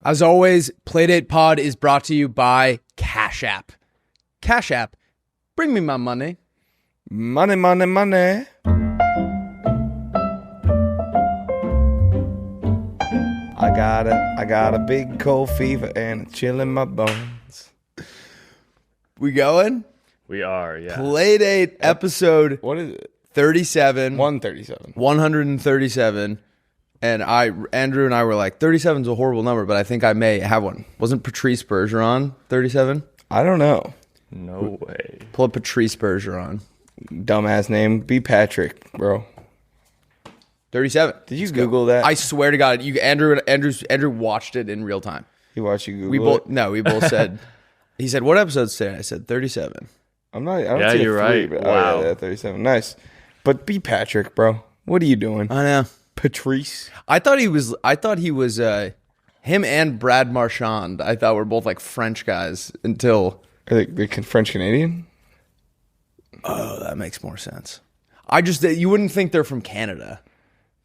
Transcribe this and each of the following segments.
As always, Playdate Pod is brought to you by Cash App. Cash App, bring me my money. Money, money, money. I got a big cold fever and it's chilling my bones. We going? We are, yeah. Playdate episode What is it? 37. 137. 137. And Andrew and I were like, 37 is a horrible number, but I think I may have one. Wasn't Patrice Bergeron 37? I don't know. No way. Pull up Patrice Bergeron. Dumbass name. Be Patrick, bro. 37. Did you Google that? I swear to God, Andrew watched it in real time. You watched you Google it? We both said, he said, what episode's today? I said 37. I don't Yeah, see you're a 3, right. But, Wow. Oh, yeah, 37. Nice. But be Patrick, bro. What are you doing? I know. Patrice. I thought he was him and Brad Marchand. I thought were both like French guys until. Are they French Canadian? Oh, that makes more sense. You wouldn't think they're from Canada.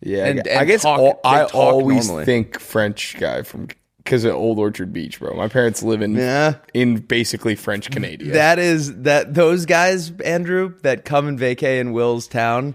Yeah, And I guess talk- I they talk always normally. think French guy because of Old Orchard Beach, bro. My parents live in basically French Canada. Those guys, Andrew, that come and vacay in Will's town.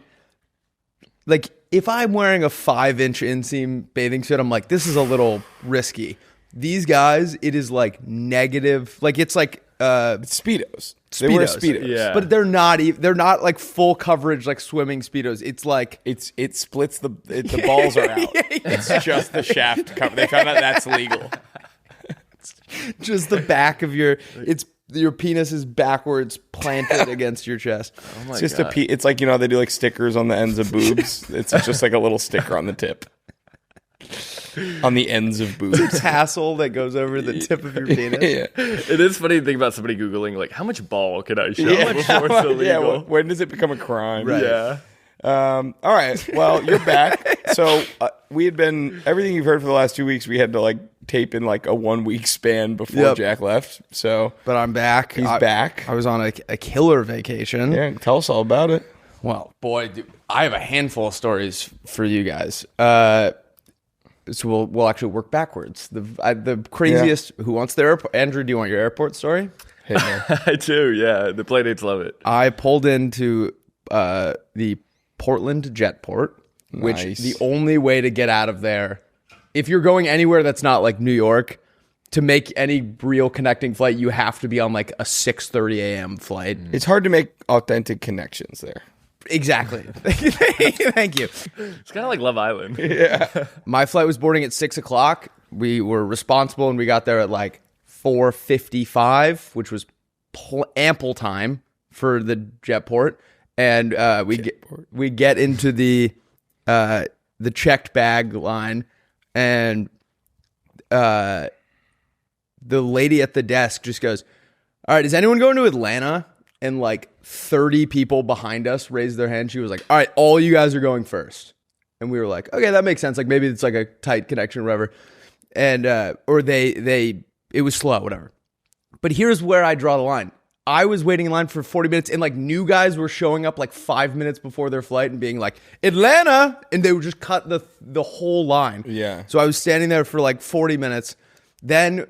Like, if I'm wearing a 5-inch inseam bathing suit, I'm like, this is a little risky. These guys, it is like negative. Like, it's like Speedos. They wear Speedos. Yeah. But they're not like full coverage like swimming Speedos. It's like It splits the balls are out. It's just the shaft cover. They found out that's legal. just the back of your penis is backwards planted against your chest. Oh my It's just God. it's like, they do like stickers on the ends of boobs. It's just like a little sticker on the tip. On the ends of boobs. Tassel that goes over the tip of your penis. Yeah. It is funny to think about somebody Googling, like, how much ball can I show before it's illegal? Yeah, well, when does it become a crime? Right. Yeah. All right. Well, you're back. So we had been everything you've heard for the last 2 weeks. We had to like tape in like a 1 week span before Yep. Jack left. So, But I'm back. He's back. I was on a killer vacation. yeah, tell us all about it. Well, boy, I have a handful of stories for you guys. So we'll actually work backwards. The craziest. Who wants their airport? Andrew, do you want your airport story? Hey, man. I do, yeah. The Playdates love it. I pulled into the Portland Jetport, which Nice. the only way to get out of there, if you're going anywhere that's not like New York, to make any real connecting flight, you have to be on like a 6:30 a.m. flight. It's hard to make authentic connections there. Exactly. Thank you. It's kind of like Love Island. My flight was boarding at 6 o'clock. We were responsible, and we got there at like 4:55, which was ample time for the Jetport. And we get into the checked bag line, and the lady at the desk just goes, "All right, is anyone going to Atlanta?" And like 30 people behind us raised their hand. She was like, "All right, all you guys are going first." And we were like, "Okay, that makes sense. Like maybe it's like a tight connection or whatever." And or it was slow, whatever. But here's where I draw the line. I was waiting in line for 40 minutes, and like new guys were showing up like 5 minutes before their flight and being like, "Atlanta," and they would just cut the whole line. Yeah. So I was standing there for like 40 minutes. Then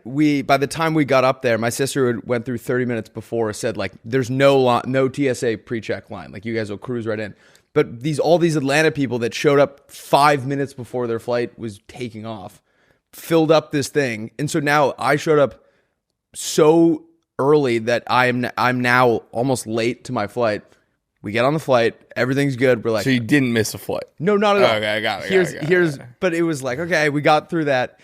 by the time we got up there, my sister went through 30 minutes before, said like, "There's no TSA pre-check line. Like you guys will cruise right in." But all these Atlanta people that showed up 5 minutes before their flight was taking off, filled up this thing, and so now I showed up so early that I'm now almost late to my flight. We get on the flight, everything's good. We're like, So you didn't miss a flight? no, not at all. Okay, I got it. But it was like, okay, we got through that.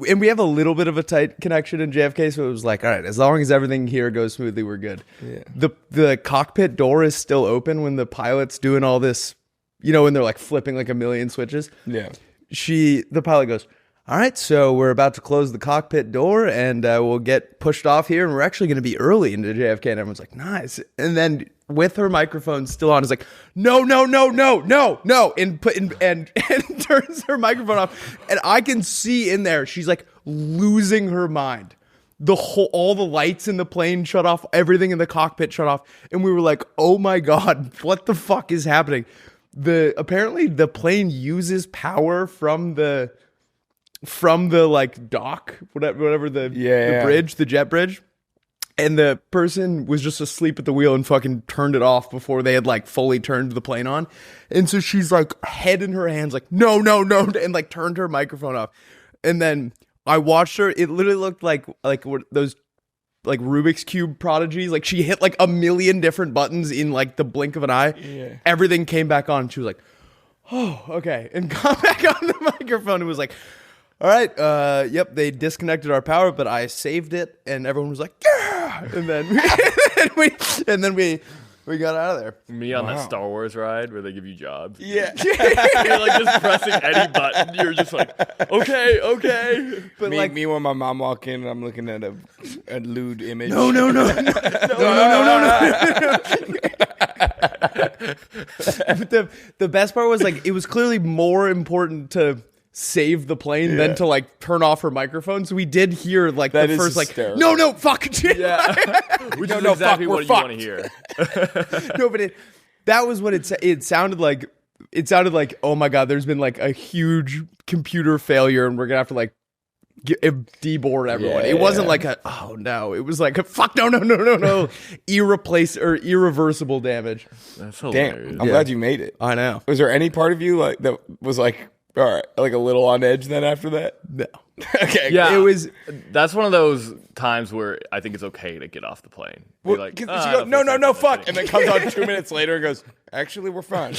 And we have a little bit of a tight connection in JFK, so it was like, all right, as long as everything here goes smoothly, we're good. Yeah. The cockpit door is still open when the pilot's doing all this, when they're like flipping like a million switches. Yeah. The pilot goes, "All right, so we're about to close the cockpit door, and we'll get pushed off here, and we're actually going to be early into JFK." And everyone's like, "Nice." And then with her microphone still on, is like, "No, and turns her microphone off, and I can see in there she's like losing her mind. All the lights in the plane shut off, everything in the cockpit shut off, and we were like, "Oh my God, what the fuck is happening?" Apparently the plane uses power from the from the like dock, whatever the bridge, the jet bridge. And the person was just asleep at the wheel and fucking turned it off before they had like fully turned the plane on. And so she's like head in her hands, like, no, and like turned her microphone off. And then I watched her. It literally looked like those like Rubik's Cube prodigies. Like she hit like a million different buttons in like the blink of an eye. Yeah. Everything came back on. She was like, oh, okay. And got back on the microphone and was like, all right, yep, they disconnected our power, but I saved it, and everyone was like, yeah! And then we got out of there. Me on that Star Wars ride where they give you jobs. Yeah. You're like just pressing any button. You're just like, okay. But me when my mom walk in and I'm looking at a lewd image. No. The best part was like it was clearly more important to save the plane than to like turn off her microphone. So we did hear like that the first hysterical. Like no fuck yeah, which is exactly what you want to hear. No, but that was what it sounded like. It sounded like, oh my god, there's been like a huge computer failure and we're gonna have to like deboard everyone. It wasn't like a oh no, it was like a fuck no irreversible damage. That's hilarious. Damn, I'm glad you made it. I know. Was there any part of you like that was like, all right, like a little on edge then after that? No. Okay. Yeah, it was. That's one of those times where I think it's okay to get off the plane. Well, like, she goes, no, fuck, and then comes on 2 minutes later and goes, actually, we're fine.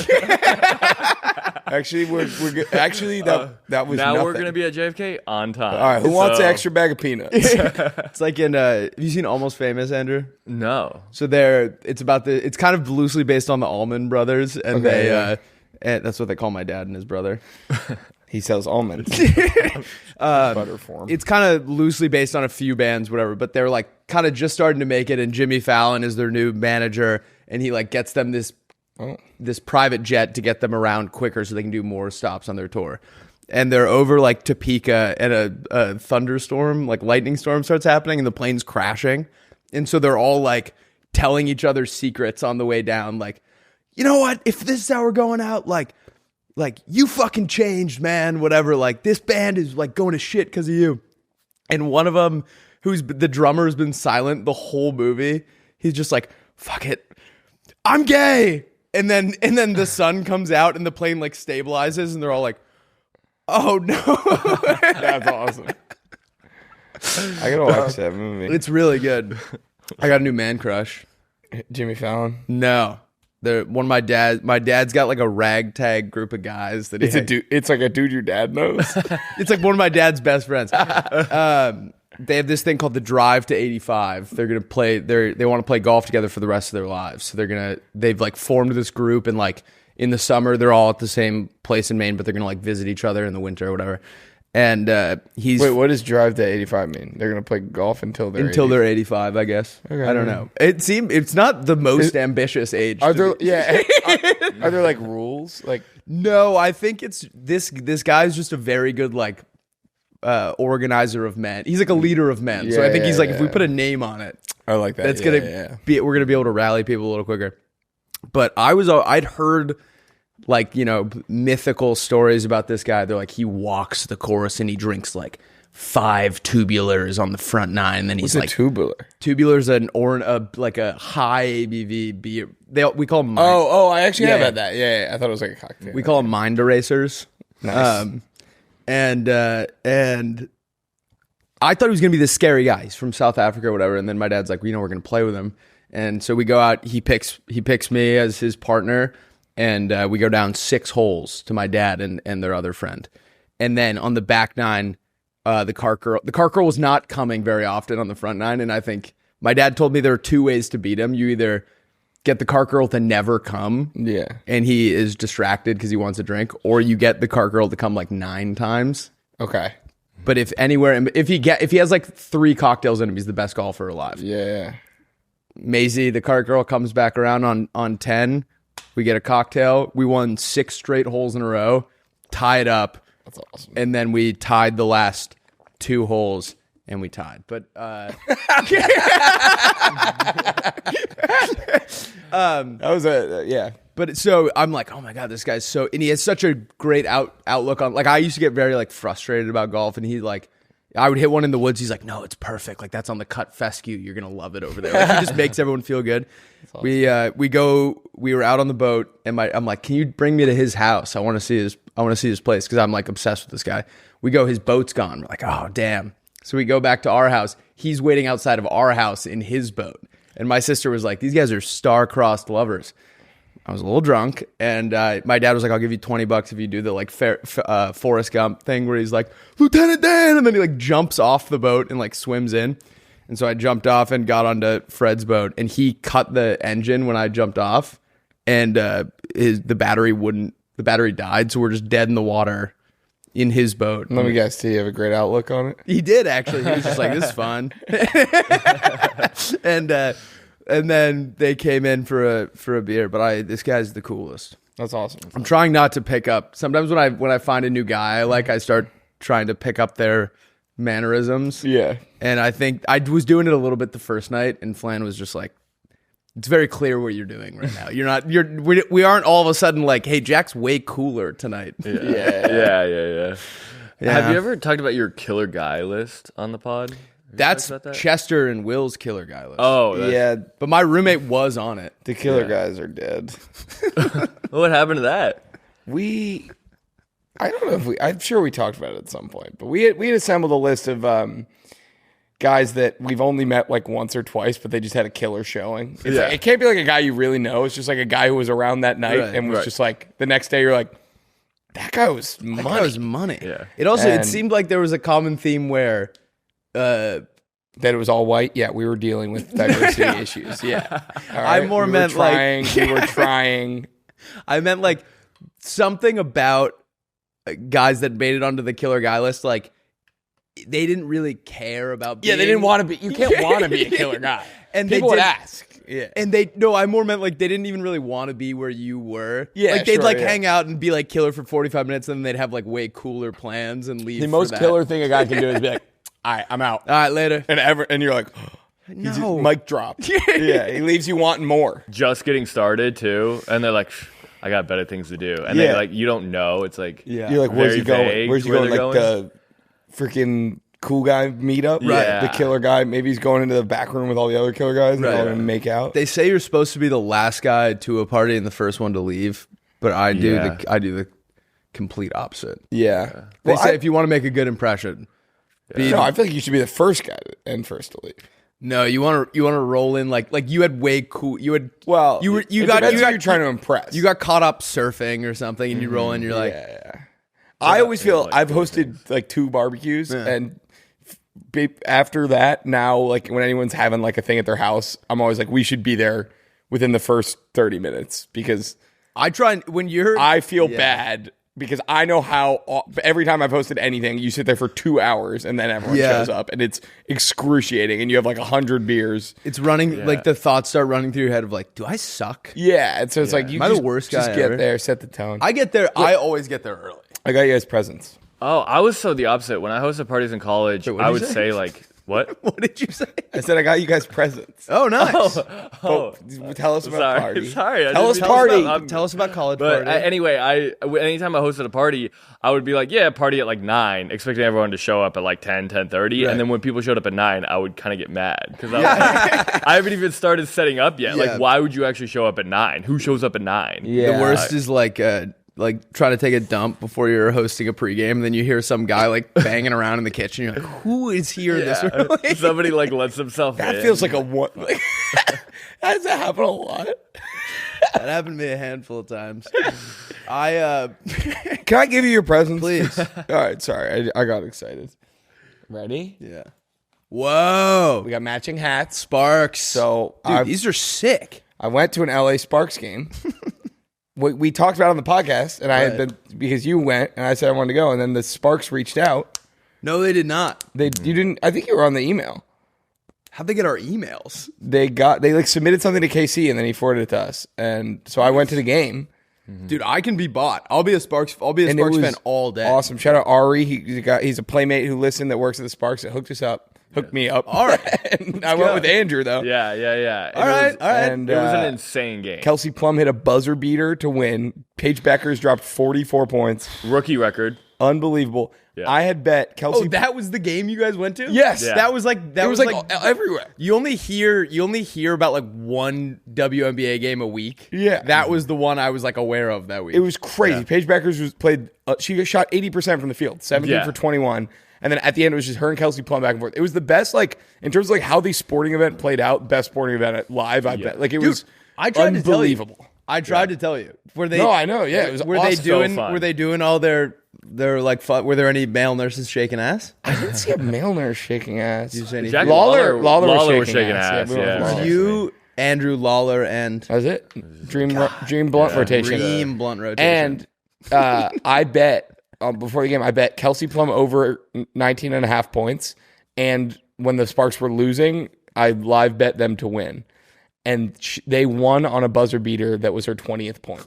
Actually, we're good. Actually, that was now nothing. we're gonna be at JFK on time. All right, who wants an extra bag of peanuts? It's like in. Have you seen Almost Famous, Andrew? No. So it's kind of loosely based on the Allman Brothers, and and that's what they call my dad and his brother. He sells almonds. Butter for him. It's kind of loosely based on a few bands, whatever, but they're like kind of just starting to make it, and Jimmy Fallon is their new manager, and he like gets them this private jet to get them around quicker so they can do more stops on their tour. And they're over like Topeka, and a thunderstorm, like lightning storm starts happening, and the plane's crashing. And so they're all like telling each other secrets on the way down, like, you know what, if this is how we're going out, like you fucking changed, man, whatever. Like this band is like going to shit because of you. And one of them, who's the drummer, has been silent the whole movie. He's just like, fuck it, I'm gay. And then the sun comes out and the plane like stabilizes and they're all like, oh no. That's awesome. I gotta watch that movie. It's really good. I got a new man crush. Jimmy Fallon? No. One of my dad's got like a ragtag group of guys that it's like a dude your dad knows. It's like one of my dad's best friends. They have this thing called the Drive to 85. They're gonna play. They want to play golf together for the rest of their lives. So they've like formed this group, and like in the summer they're all at the same place in Maine, but they're gonna like visit each other in the winter or whatever. And wait, what does Drive to 85 mean? They're gonna play golf until they're 85, I guess. Okay, I don't know. It's not the most ambitious age. Are there are there like rules? Like no, I think it's this guy's just a very good like organizer of men. He's like a leader of men. So I think he's like if we put a name on it, I like that. That's gonna be we're gonna be able to rally people a little quicker. But I'd heard like, you know, mythical stories about this guy. They're like, he walks the course and he drinks like 5 tubulars on the front 9. And then he's like, tubular? Tubular's like a high ABV beer. We call them. I actually have had that. Yeah, I thought it was like a cocktail. We call them mind erasers. Nice. And I thought he was gonna be this scary guy. He's from South Africa or whatever. And then my dad's like, well, you know, we're gonna play with him. And so we go out. He picks me as his partner. And we go down 6 holes to my dad and their other friend. And then on the back 9, the cart girl was not coming very often on the front 9. And I think my dad told me there are 2 ways to beat him. You either get the cart girl to never come. Yeah. And he is distracted because he wants a drink. Or you get the cart girl to come like 9 times. Okay. But if he has like 3 cocktails in him, he's the best golfer alive. Yeah. Maisie, the cart girl, comes back around on 10. We get a cocktail. We won 6 straight holes in a row, tie it up. That's awesome. And then we tied the last 2 holes, and we tied. But that was But so I'm like, oh my God, this guy's so, and he has such a great outlook on, like, I used to get very like frustrated about golf, and he like, I would hit one in the woods. He's like, no, it's perfect. Like, that's on the cut fescue. You're going to love it over there. Like, he just makes everyone feel good. Awesome. We were out on the boat, and I'm like, can you bring me to his house? I want to see his place, because I'm like obsessed with this guy. We go, his boat's gone. We're like, oh, damn. So we go back to our house. He's waiting outside of our house in his boat. And my sister was like, these guys are star-crossed lovers. I was a little drunk, and my dad was like, I'll give you $20 if you do the like Forrest Gump thing where he's like, Lieutenant Dan, and then he like jumps off the boat and like swims in. And so I jumped off and got onto Fred's boat, and he cut the engine when I jumped off, and the battery died, so we're just dead in the water in his boat. Let me guess, did he have a great outlook on it? He did, actually. He was just like, this is fun. And then they came in for a beer, but this guy's the coolest. That's awesome. I'm trying not to pick up. Sometimes when I find a new guy I start trying to pick up their mannerisms. Yeah. And I think I was doing it a little bit the first night, and Flan was just like, it's very clear what you're doing right now. We aren't all of a sudden like, hey, Jack's way cooler tonight. Yeah. Have you ever talked about your killer guy list on the pod? That's Chester and Will's killer guy list. Oh, yeah. But my roommate was on it. The killer guys are dead. What happened to that? I don't know I'm sure we talked about it at some point, but we had assembled a list of guys that we've only met like once or twice, but they just had a killer showing. It can't be like a guy you really know. It's just like a guy who was around that night and was just like, the next day you're like, that guy was money. That guy was money. Yeah. It seemed like there was a common theme where that it was all white. Yeah, we were dealing with diversity issues. Yeah, right. I more meant we were trying. I meant like something about guys that made it onto the killer guy list. Like they didn't really care about. They didn't want to be. You can't want to be a killer guy. And people would ask. Yeah, and I more meant like they didn't even really want to be where you were. Yeah, like they'd hang out and be like killer for 45 minutes, and then they'd have like way cooler plans and leave. The most killer thing a guy can do is be like, all right, I'm out. All right, later. And you're like, no. Mic drop. Yeah, he leaves you wanting more. Just getting started too, and they're like, I got better things to do, and then like you don't know. It's like you're like, where's he going? Where's he going? Like the freaking cool guy meetup, right? The killer guy. Maybe he's going into the back room with all the other killer guys and all gonna make out. They say you're supposed to be the last guy to a party and the first one to leave, but I do the complete opposite. Yeah. They say if you want to make a good impression. No, I feel like you should be the first guy and first to leave. No, you want to roll in like you had way cool. You had you're trying to impress. You got caught up surfing or something, and you roll in. You're like, I always feel I've hosted like 2 barbecues, and after that, now like when anyone's having like a thing at their house, I'm always like, we should be there within the first 30 minutes because I feel bad. Because I know how every time I've hosted anything, you sit there for 2 hours and then everyone shows up and it's excruciating and you have like 100 beers. It's running like the thoughts start running through your head of like, do I suck? Yeah, and so it's like you the worst guy just get there, set the tone. I get there. I always get there early. I got you guys presents. Oh, I was so the opposite. When I hosted parties in college, I would say like, what? What did you say? I said I got you guys presents. Oh, nice. Tell us about party. Sorry. Tell us party. Tell us about college but party. Anyway, anytime I hosted a party, I would be like, party at like 9, expecting everyone to show up at like 10, 10:30. Right. And then when people showed up at 9, I would kind of get mad. Because I was like, I haven't even started setting up yet. Like, why would you actually show up at 9? Who shows up at 9? Yeah. The worst is like trying to take a dump before you're hosting a pregame, and then you hear some guy like banging around in the kitchen. You're like, who is here this early? Somebody like lets himself in. That feels like a one. Like, does that happen a lot? That happened to me a handful of times. Can I give you your presents? Please. All right, sorry. I got excited. Ready? Yeah. Whoa. We got matching hats. Sparks. So dude, these are sick. I went to an LA Sparks game. We talked about it on the podcast, and I had been because you went, and I said I wanted to go, and then the Sparks reached out. No, they did not. You didn't. I think you were on the email. How'd they get our emails? They like submitted something to KC, and then he forwarded it to us, and so I went to the game, Dude, I can be bought. I'll be a Sparks fan all day. Awesome. Shout out Ari. He's a playmate who listened that works at the Sparks that hooked us up. Hooked me up. All right. And I went with Andrew, though. Yeah. All right. And It was an insane game. Kelsey Plum hit a buzzer beater to win. Paige Beckers dropped 44 points. Rookie record. Unbelievable. Yeah. I had bet Kelsey. Oh, that was the game you guys went to? Yes. Yeah. That was like everywhere. You only hear about like one WNBA game a week. Yeah. That was the one I was like aware of that week. It was crazy. Yeah. Paige Beckers played. She shot 80% from the field, 17 for 21. And then at the end, it was just her and Kelsey Plum back and forth. It was the best, like, in terms of like how the sporting event played out, best sporting event live, I bet. Like, it was I tried unbelievable. To tell you. I tried to tell you. Were they? No, I know. Yeah, it was Were awesome. they doing? So fun. Were they doing all their like? Were there any male nurses shaking ass? I didn't see a male nurse shaking ass. Did you say anything? Jack Lawler was shaking ass. we went with Lawler. You, Andrew Lawler, and That was it. Dream blunt rotation. Dream blunt rotation. And I bet before the game, I bet Kelsey Plum over 19.5 points. And when the Sparks were losing, I live bet them to win. And they won on a buzzer beater that was her 20th point.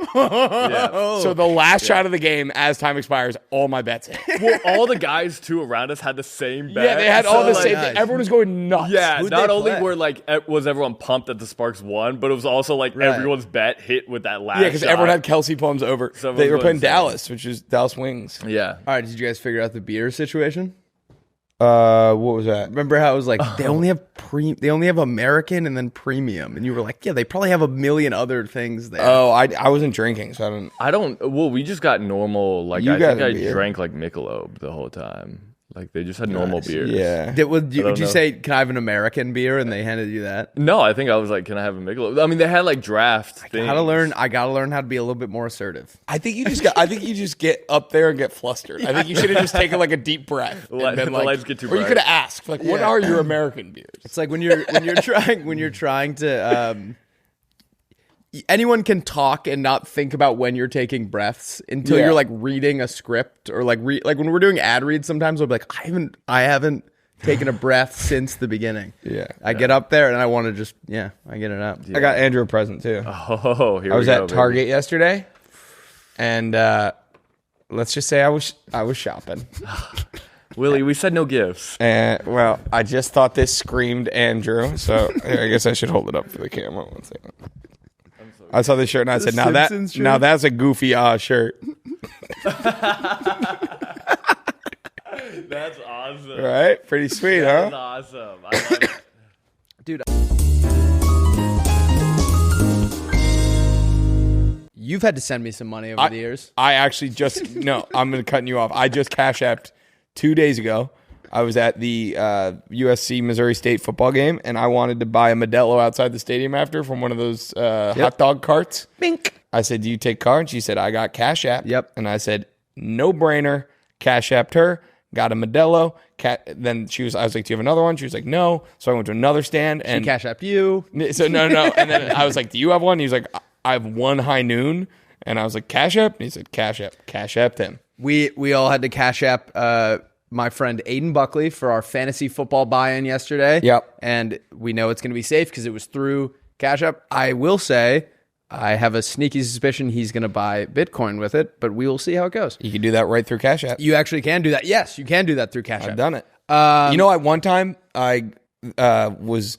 So the last shot of the game, as time expires, all my bets hit. Well, all the guys too around us had the same bet. Yeah, they had all the like, same thing. Everyone was going nuts. Yeah, Who'd not they only play? were like was everyone pumped that the Sparks won, but it was also like everyone's bet hit with that last. Yeah, because shot. everyone had Kelsey Plum's over. So They were everyone's playing insane. Dallas, which is Dallas Wings. Yeah. all right, did you guys figure out the beer situation? What was that? Remember how it was like they only have American and then premium, and you were like, yeah, they probably have a million other things there. Oh, I wasn't drinking, so I don't. Well, we just got normal. Like You I got think a I beer. drank like Michelob the whole time. Like they just had normal beers. Yeah. Did you know. say, can I have an American beer? And they handed you that. No, I think I was like, can I have a Michelob? I mean, they had like draft things. I gotta learn how to be a little bit more assertive. I think you just get up there and get flustered. I think you should have just taken like a deep breath. And been like, Let's get too or you bright. could have asked, like, what are your American beers? It's like when you're trying to anyone can talk and not think about when you're taking breaths until you're like reading a script or like like when we're doing ad reads. Sometimes I'll be like, I haven't taken a breath since the beginning. Yeah. I get up there and I want to just I get it up. I got Andrew a present too. Oh, here I was we go, at Target yesterday, and let's just say I was shopping. Willie, we said no gifts. And well, I just thought this screamed Andrew, so I guess I should hold it up for the camera. One second. I saw this shirt and I said, Simpsons shirt? now that's a goofy shirt, That's awesome. right? Pretty sweet, That's huh? awesome. I like it. Dude. You've had to send me some money over the years. I actually I'm going to cut you off. I just cash apped 2 days ago. I was at the USC Missouri State football game, and I wanted to buy a Modelo outside the stadium after from one of those hot dog carts. Bink. I said, do you take card? She said, I got Cash App. Yep. And I said, no brainer. Cash Apped her, got a Modelo. Then I was like, do you have another one? She was like, no. So I went to another stand. And Cash App you. So no. And then I was like, do you have one? He was like, I have one high noon. And I was like, Cash App? And he said, Cash App. Cash Apped him. We all had to Cash App my friend Aiden Buckley for our fantasy football buy-in yesterday. Yep. And we know it's going to be safe because it was through Cash App. I will say I have a sneaky suspicion he's going to buy Bitcoin with it, but we will see how it goes. You can do that right through Cash App. You actually can do that. Yes, you can do that through Cash App. I've done it. At one time I was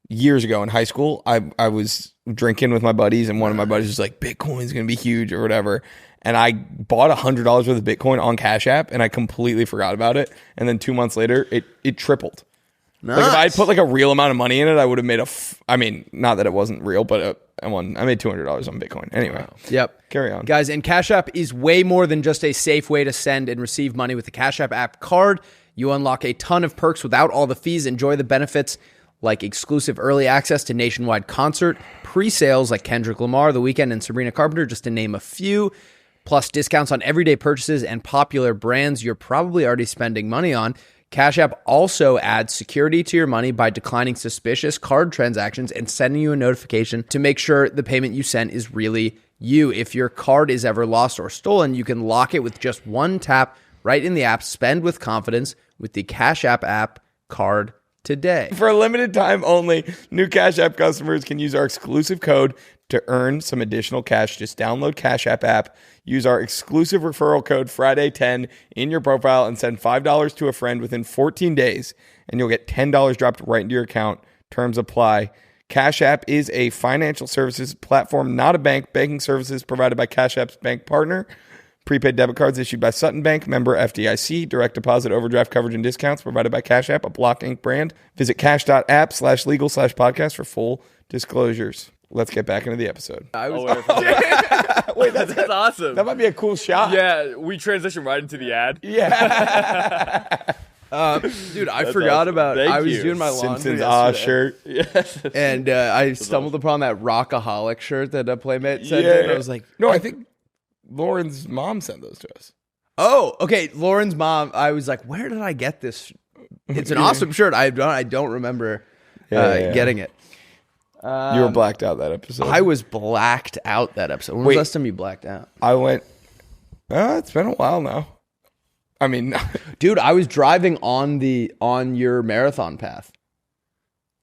years ago in high school. I was drinking with my buddies, and one of my buddies was like, "Bitcoin's going to be huge" or whatever. And I bought $100 worth of Bitcoin on Cash App, and I completely forgot about it. And then 2 months later, it tripled. Nice. Like if I had put like a real amount of money in it, I would have made not that it wasn't real, but I made $200 on Bitcoin. Anyway. Wow. Yep. Carry on. Guys, and Cash App is way more than just a safe way to send and receive money with the Cash App card. You unlock a ton of perks without all the fees. Enjoy the benefits like exclusive early access to nationwide concert, pre-sales like Kendrick Lamar, The Weeknd, and Sabrina Carpenter, just to name a few, plus discounts on everyday purchases and popular brands you're probably already spending money on. Cash App also adds security to your money by declining suspicious card transactions and sending you a notification to make sure the payment you sent is really you. If your card is ever lost or stolen, you can lock it with just one tap right in the app. Spend with confidence with the Cash App card today. For a limited time only, new Cash App customers can use our exclusive code to earn some additional cash. Just download Cash app, use our exclusive referral code Friday10 in your profile, and send $5 to a friend within 14 days, and you'll get $10 dropped right into your account. Terms apply. Cash App is a financial services platform, not a bank. Banking services provided by Cash App's bank partner. Prepaid debit cards issued by Sutton Bank, member FDIC. Direct deposit, overdraft coverage, and discounts provided by Cash App, a Block Inc. brand. Visit cash.app/legal/podcast for full disclosures. Let's get back into the episode. Wait, that's awesome. That might be a cool shot. Yeah, we transition right into the ad. Yeah. Dude, I forgot about. Thank I was you. doing my laundry Simpsons yesterday, shirt. Yes. and I stumbled upon that Rockaholic shirt that a Playmate sent Yeah. in. I was like, No, I think Lauren's mom sent those to us. oh, okay. Lauren's mom. I was like, where did I get this? It's an awesome shirt. I don't remember Yeah. getting it. You were blacked out that episode. I was blacked out that episode. When was Wait. the last time you blacked out? I went, it's been a while now. I mean, Dude, I was driving on your marathon path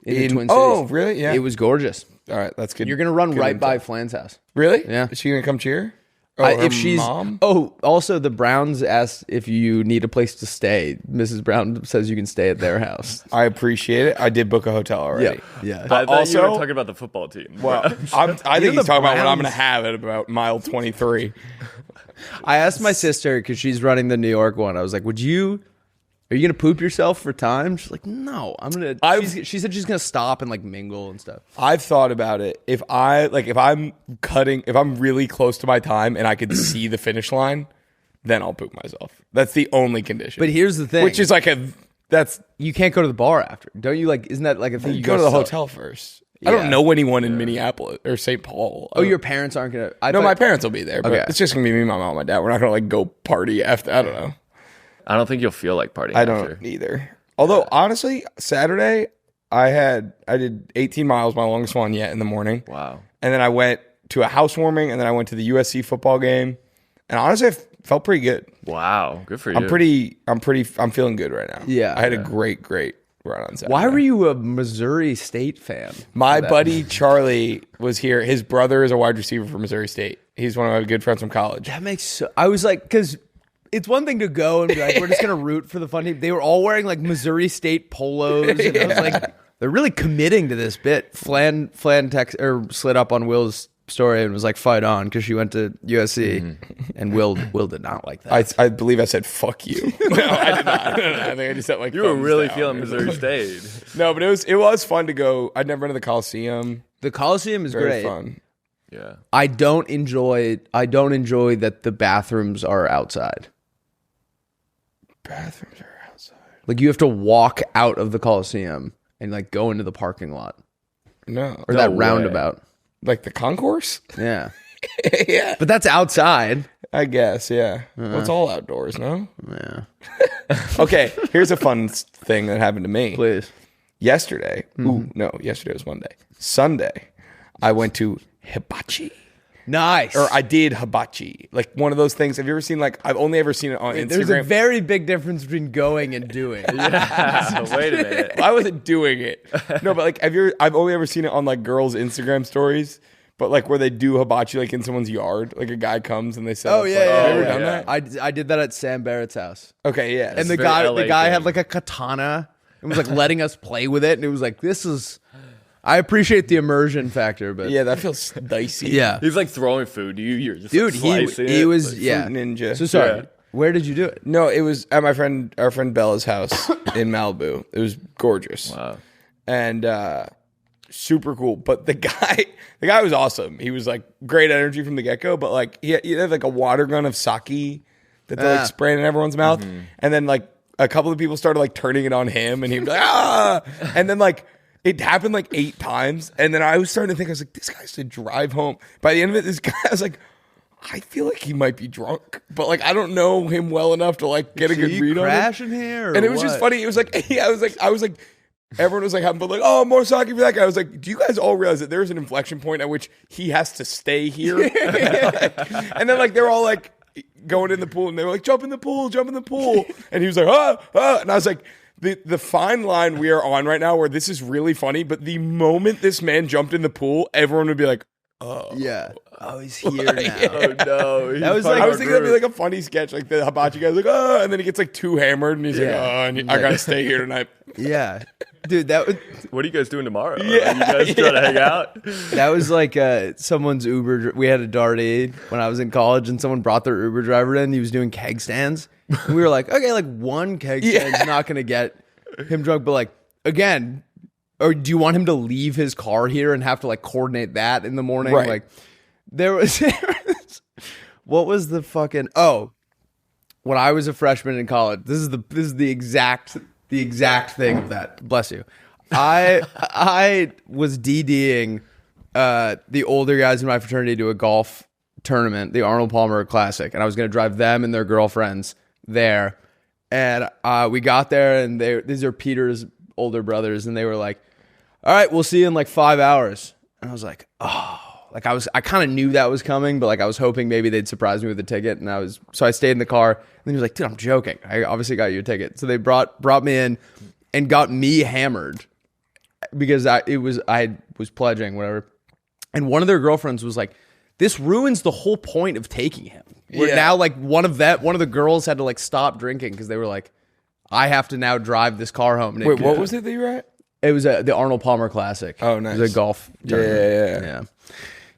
in the Twin Cities. oh, really? Yeah. It was gorgeous. All right, that's good. You're gonna run Good right info. by Flan's house. Really? Yeah. Is she gonna come cheer? Oh, her If she's mom? also the Browns asked if you need a place to stay. Mrs. Brown says you can stay at their house. I appreciate it. I did book a hotel already. Yeah. I thought you also- were talking about the football team. Well, I think the he's talking about what I'm Browns- going to have at about mile 23. I asked my sister because she's running the New York one. I was like, are you gonna poop yourself for time? She's like, no, I'm gonna. She said she's gonna stop and like mingle and stuff. I've thought about it. If I'm really close to my time and I could see the finish line, then I'll poop myself. That's the only condition. But here's the thing, which is you can't go to the bar after, don't you? Like, isn't that like a thing? you You go to the sell- hotel first. I don't know anyone in Minneapolis or St. Paul. Oh, your parents aren't gonna. No, my parents will be there, but Okay. it's just gonna be me, my mom, and my dad. We're not gonna like go party after. I don't know. I don't think you'll feel like partying. I don't after. either. Although honestly, Saturday I did 18 miles, my longest one yet, in the morning. Wow. And then I went to a housewarming, and then I went to the USC football game. And honestly, I felt pretty good. Wow. Good for you. I'm feeling good right now. Yeah. I had a great run on Saturday. Why were you a Missouri State fan? My buddy Charlie was here. His brother is a wide receiver for Missouri State. He's one of my good friends from college. That makes. I was like, because it's one thing to go and be like, we're just gonna root for the fun team. They were all wearing like Missouri State polos, and I was like, they're really committing to this bit. Flan slid up on Will's story and was like, fight on, because she went to USC, and Will did not like that. I believe I said "fuck you." No, I did not. I think I just said like You were thumbs really down. feeling Missouri State. No, but it was fun to go. I'd never been to the Coliseum. The Coliseum is Very great. fun. Yeah. I don't enjoy that the bathrooms are outside. Bathrooms are outside. Like, you have to walk out of the Coliseum and like go into the parking lot No, or that way. roundabout. like the concourse. Yeah, Yeah, but that's outside. I guess. Yeah, well, it's all outdoors. No. Yeah, Okay, here's a fun thing that happened to me please. yesterday. Yesterday was Monday. Sunday, I went to Hibachi. Nice. Or I did hibachi, like one of those things. Have you ever seen I've only ever seen it on There's a Instagram. very big difference between going and doing. Yeah. Wait a minute. I wasn't doing it. No, but I've only ever seen it on like girls' Instagram stories, but like where they do hibachi like in someone's yard. Like a guy comes and they set Oh up, yeah, like, yeah. have you ever yeah. done that? I did that at Sam Barrett's house, Okay, yeah. and the very guy LA had thing. like a katana and was like letting us play with it, and it was like, this is. I appreciate the immersion factor, but yeah, that feels dicey. yeah. He's like throwing food to you. You're just Dude, like, he slicing was it. yeah. Fruit Ninja. So sorry. Yeah. Where did you do it? No, it was at our friend Bella's house in Malibu. It was gorgeous. Wow. And super cool. But the guy was awesome. He was like great energy from the get go. But like he had like a water gun of sake that they like spraying in everyone's mouth, and then like a couple of people started like turning it on him, and he'd be like ah, and then like. It happened like 8 times, and then I was starting to think, I was like, this guy has to drive home. By the end of it, this guy, I was like, I feel like he might be drunk, but like I don't know him well enough to like get a good read on him. Crashing here, or And it was just funny. It was like, yeah, I was like, everyone was like having fun, like, oh, more sake for that guy. I was like, do you guys all realize that there's an inflection point at which he has to stay here? And then like they're all like going in the pool, and they were like, jump in the pool, and he was like, and I was like, the fine line we are on right now, where this is really funny, but the moment this man jumped in the pool, everyone would be like, "Oh, Yeah. Oh, he's here now. Oh no! That was like- I was thinking that'd be like a funny sketch, like the hibachi guy's like, "Oh," and then he gets like too hammered, and he's like, Yeah. "Oh, and I gotta stay here tonight." Yeah. Dude, that was What are you guys doing tomorrow? Yeah, Are you guys trying to hang out? that was like someone's Uber. We had a Darty when I was in college, and someone brought their Uber driver in. He was doing keg stands. And we were like, okay, like one keg stand's not gonna get him drunk, but like again, or do you want him to leave his car here and have to like coordinate that in the morning? Right. Like there was what was the fucking when I was a freshman in college, this is the exact thing of that. Bless you. I was DDing the older guys in my fraternity to a golf tournament, the Arnold Palmer Classic, and I was going to drive them and their girlfriends there. And we got there, and these are Peter's older brothers, and they were like, "All right, we'll see you in like 5 hours." And I was like, "Oh." Like I kind of knew that was coming, but like I was hoping maybe they'd surprise me with a ticket, and so I stayed in the car. And then he was like, "Dude, I'm joking. I obviously got you a ticket." So they brought me in and got me hammered because I was pledging whatever. And one of their girlfriends was like, "This ruins the whole point of taking him." Where now like one of the girls had to like stop drinking because they were like, "I have to now drive this car home." Wait, what was it that you were at? It was the Arnold Palmer Classic. Oh, nice. It was a golf tournament.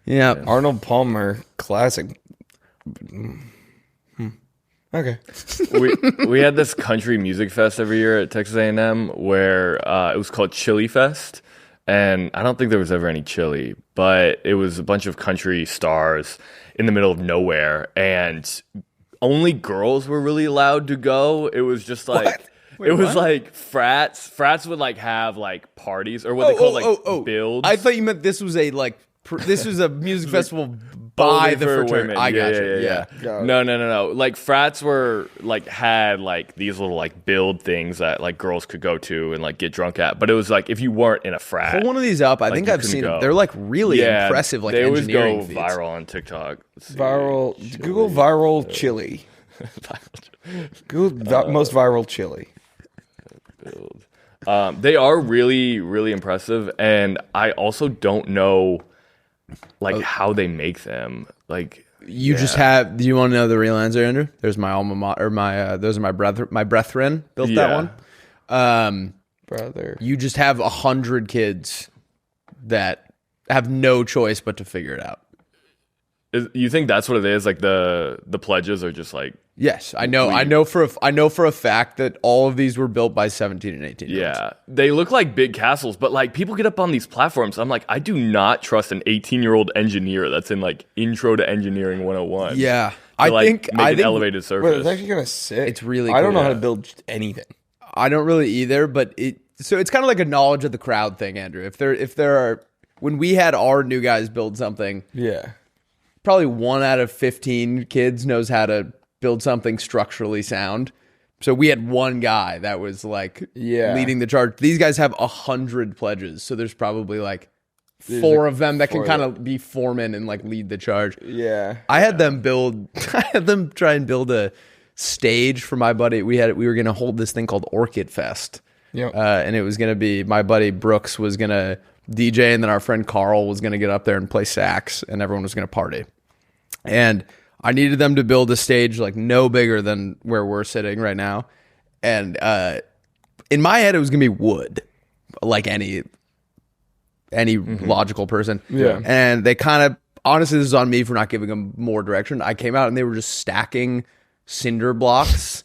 Yeah. Arnold Palmer Classic. Okay. we had this country music fest every year at Texas A&M where it was called Chili Fest, and I don't think there was ever any chili, but it was a bunch of country stars in the middle of nowhere, and only girls were really allowed to go. It was just like Wait, it was what? like frats would like have like parties or what they call builds. I thought you meant this was a this was a music festival by Only the for fraternity. women. I got you. Yeah. Got it. No. Like frats were like had like these little like build things that like girls could go to and like get drunk at. But it was like if you weren't in a frat, Pull one of these up. I like, think you I've couldn't seen go. them. They're like really yeah, impressive. Like they always engineering go feats. viral on TikTok. Let's see. Viral. Google viral chili. Google most viral chili. Build. They are really, really impressive, and I also don't know like how they make them. Like You just have. Do you want to know the real answer, Andrew? There's my alma mater. Those are my brethren built that one. Brother. You just have 100 kids that have no choice but to figure it out. You think that's what it is? Like the pledges are just like Yes, I know. I know for a fact that all of these were built by 17 and 18 year olds. yeah, they look like big castles, but like people get up on these platforms. I'm like, I do not trust an 18-year-old engineer that's in like Intro to Engineering 101. Yeah, to, I like, think make an elevated Wait, surface. it's actually kind of sick. It's really I don't know cool. how to build anything. I don't really either, but it's kind of like a knowledge of the crowd thing, Andrew. If there are when we had our new guys build something, Yeah. probably 1 out of 15 kids knows how to build something structurally sound. So we had one guy that was like leading the charge. These guys have 100 pledges, so there's probably like 4 of them that can kind of be foreman and like lead the charge. Yeah. I had them try and build a stage for my buddy. We were going to hold this thing called Orchid Fest. Yep. And it was going to be my buddy Brooks was going to DJ, and then our friend Carl was going to get up there and play sax, and everyone was going to party. And I needed them to build a stage like no bigger than where we're sitting right now. And in my head, it was going to be wood, like any logical person. Yeah. And they kind of, honestly, this is on me for not giving them more direction. I came out and they were just stacking cinder blocks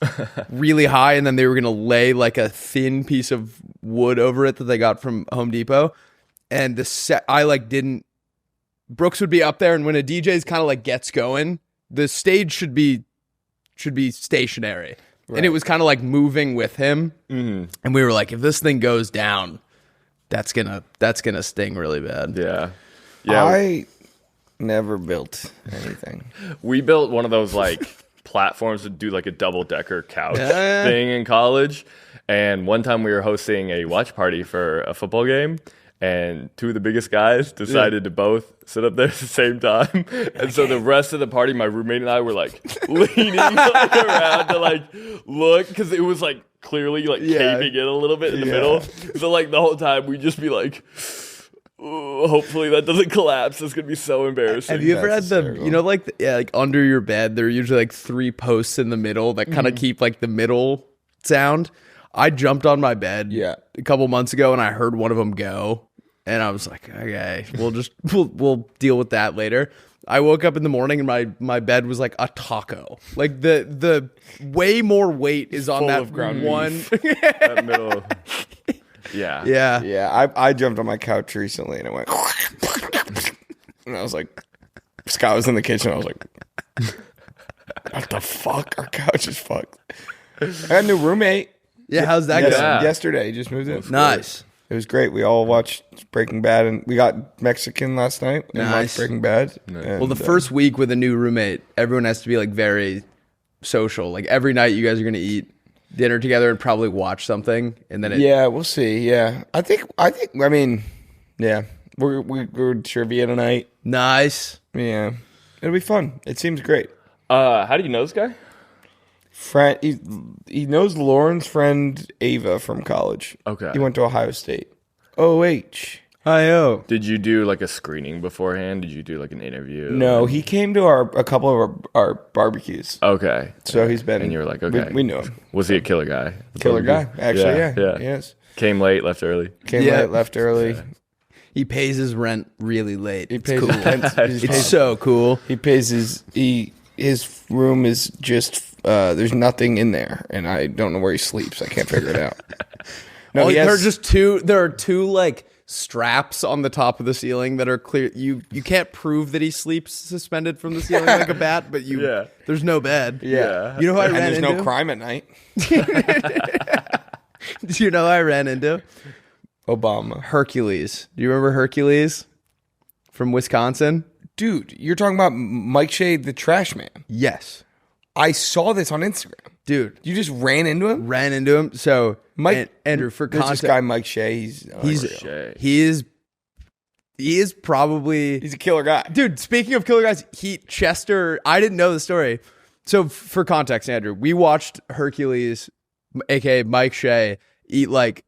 really high, and then they were going to lay like a thin piece of wood over it that they got from Home Depot. And Brooks would be up there, and when a DJ's kind of like gets going, the stage should be stationary. Right. And it was kind of like moving with him. Mm-hmm. And we were like, if this thing goes down, that's gonna sting really bad. Yeah. I never built anything. We built one of those like platforms to do like a double-decker couch thing in college. And one time we were hosting a watch party for a football game, and 2 of the biggest guys decided to both sit up there at the same time. And so the rest of the party, my roommate and I were like leaning like, around to like look, because it was like clearly like caving in a little bit in the middle. So like the whole time we'd just be like, "Ooh, hopefully that doesn't collapse. It's gonna be so embarrassing." Have you ever had like under your bed, there are usually like 3 posts in the middle that kind of keep like the middle sound? I jumped on my bed a couple months ago and I heard one of them go. And I was like, okay, we'll deal with that later. I woke up in the morning and my bed was like a taco. Like the way more weight is on that ground one. That middle. Yeah. I jumped on my couch recently and it went, and I was like, Scott was in the kitchen. I was like, what the fuck? Our couch is fucked. I got a new roommate. Yeah, how's that going? Yesterday, he just moved in. Nice. It was great. We all watched Breaking Bad, and we got Mexican last night and watched Breaking Bad. Nice. And, Well, the first week with a new roommate, everyone has to be like very social. Like every night you guys are going to eat dinner together and probably watch something. And then we'll see. Yeah. I mean, yeah. We're trivia tonight. Nice. Yeah. It'll be fun. It seems great. How do you know this guy? Friend, he knows Lauren's friend Ava from college. Okay. He went to Ohio State. OH. I-O. Did you do like a screening beforehand? Did you do like an interview? No, he came to a couple of our barbecues. Okay. So he's been. And you were like, okay. We knew him. Was he a killer guy? Killer guy. Actually, yeah. Yeah. Came late, left early. Came late, left early. Yeah. He pays his rent really late. He pays cool. his rent. It's so cool. He pays his room is just there's nothing in there, and I don't know where he sleeps. I can't figure it out. No, there are two like straps on the top of the ceiling that are clear. You can't prove that he sleeps suspended from the ceiling like a bat, but there's no bed. Yeah. You know who I ran there's into? no crime at night. Do you know who I ran into? Obama. Hercules. Do you remember Hercules from Wisconsin? Dude, you're talking about Mike Shea, the trash man. Yes. I saw this on Instagram. Dude. You just ran into him? Ran into him. So, Andrew, for there's context. this guy, Mike Shea. He is probably... He's a killer guy. Dude, speaking of killer guys, Chester... I didn't know the story. So, for context, Andrew, we watched Hercules, a.k.a. Mike Shea, eat like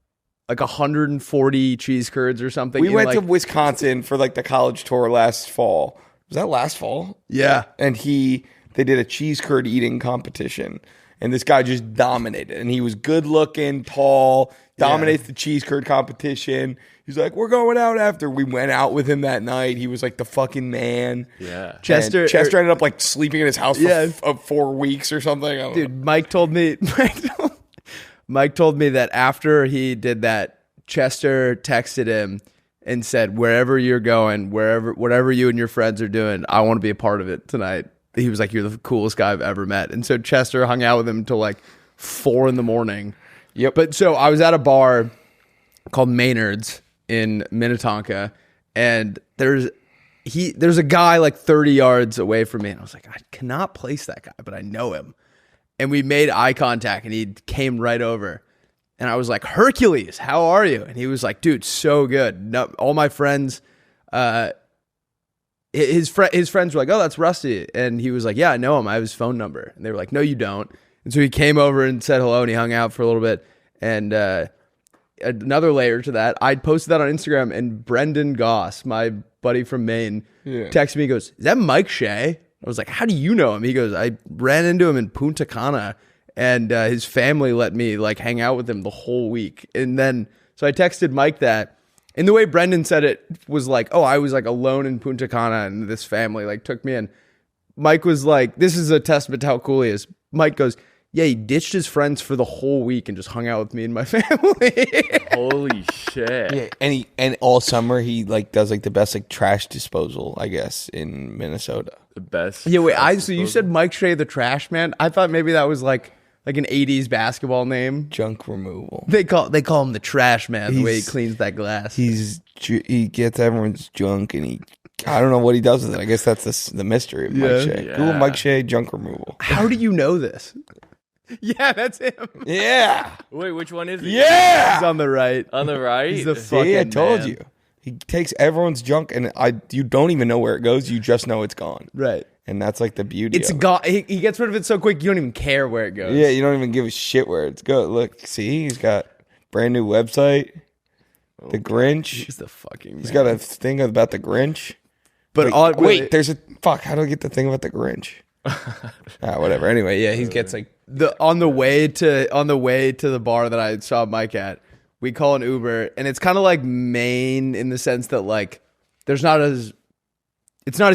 140 cheese curds or something. We went to Wisconsin for like the college tour last fall. Was that last fall? Yeah. And they did a cheese curd eating competition. And this guy just dominated. And he was good looking, tall, dominates the cheese curd competition. He's like, we're going out after. We went out with him that night. He was like the fucking man. Yeah. Chester ended up like sleeping in his house for 4 weeks or something. I don't know. Mike told me that after he did that, Chester texted him and said, wherever you're going, whatever you and your friends are doing, I want to be a part of it tonight. He was like, you're the coolest guy I've ever met. And so Chester hung out with him until like 4 a.m. Yep. But so I was at a bar called Maynard's in Minnetonka, and there's a guy like 30 yards away from me. And I was like, I cannot place that guy, but I know him. And we made eye contact, and he came right over. And I was like, Hercules, how are you? And he was like, dude, so good. No, all my friends, his friends were like, oh, that's Rusty. And he was like, yeah, I know him. I have his phone number. And they were like, no, you don't. And so he came over and said hello, and he hung out for a little bit. And another layer to that, I posted that on Instagram, and Brendan Goss, my buddy from Maine, texted me, he goes, is that Mike Shea? I was like, how do you know him? He goes, I ran into him in Punta Cana, and his family let me like hang out with him the whole week. And then, so I texted Mike that, and the way Brendan said it was like, oh, I was like alone in Punta Cana, and this family like took me in. Mike was like, this is a testament to how cool he is. Mike goes, yeah, he ditched his friends for the whole week and just hung out with me and my family. Holy shit. Yeah, and all summer he like does like the best like trash disposal, I guess, in Minnesota. The best. Yeah, wait, so you said Mike Shea the trash man? I thought maybe that was like an 80s basketball name. Junk removal. They call him the trash man, the way he cleans that glass. He gets everyone's junk, and I don't know what he does with it. I guess that's the mystery of Mike Shea. Yeah. Google Mike Shea junk removal. How do you know this? Yeah, that's him. Yeah. Wait, which one is it? Yeah. He's on the right. On the right? He's the fucking I told man. you. He takes everyone's junk, and you don't even know where it goes. You just know it's gone. Right. And that's like the beauty. It's gone. He gets rid of it so quick you don't even care where it goes. Yeah, you don't even give a shit where it's go. Look, see, he's got brand new website. The Grinch. He's the fucking. He's got a thing about the Grinch. But wait, there's a fuck. How do I get the thing about the Grinch? Whatever. Anyway, yeah, he gets like on the way to the bar that I saw Mike at. We call an Uber, and it's kind of like Maine in the sense that like it's not as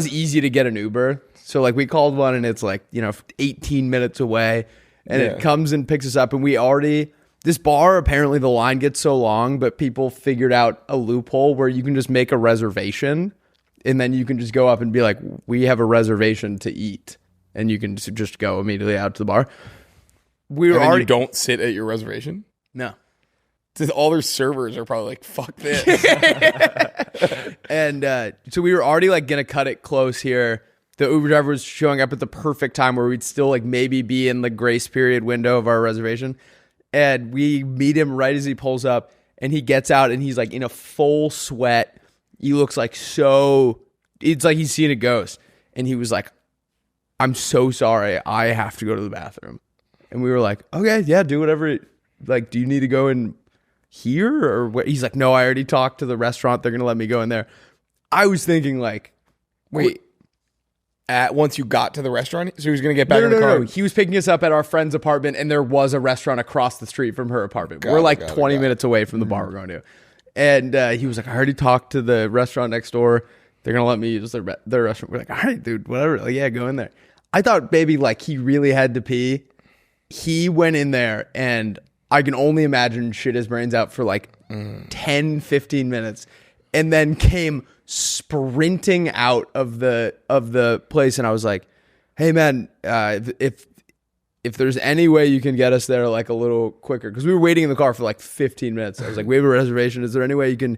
easy to get an Uber. So like we called one, and it's like 18 minutes away, and it comes and picks us up, and this bar, apparently the line gets so long, but people figured out a loophole where you can just make a reservation, and then you can just go up and be like, we have a reservation to eat, and you can just go immediately out to the bar. You don't sit at your reservation? No. All their servers are probably like, fuck this. And so we were already like going to cut it close here. The Uber driver was showing up at the perfect time where we'd still like maybe be in the grace period window of our reservation. And we meet him right as he pulls up, and he gets out, and he's like in a full sweat. He looks like it's like he's seen a ghost. And he was like, I'm so sorry. I have to go to the bathroom. And we were like, okay, yeah, do whatever. Like, do you need to go in here or what? He's like, no, I already talked to the restaurant. They're going to let me go in there. I was thinking like, wait. Once you got to the restaurant, so he was going to get back in the car. No. He was picking us up at our friend's apartment, and there was a restaurant across the street from her apartment. We're like 20 minutes away from the bar we're going to. And he was like, I already talked to the restaurant next door. They're going to let me use their restaurant. We're like, all right, dude, whatever. Like, yeah, go in there. I thought maybe like he really had to pee. He went in there, and I can only imagine shit his brains out for like 10, 15 minutes, and then came sprinting out of the place. And I was like, hey man, if there's any way you can get us there like a little quicker, because we were waiting in the car for like 15 minutes. I was like, we have a reservation. Is there any way you can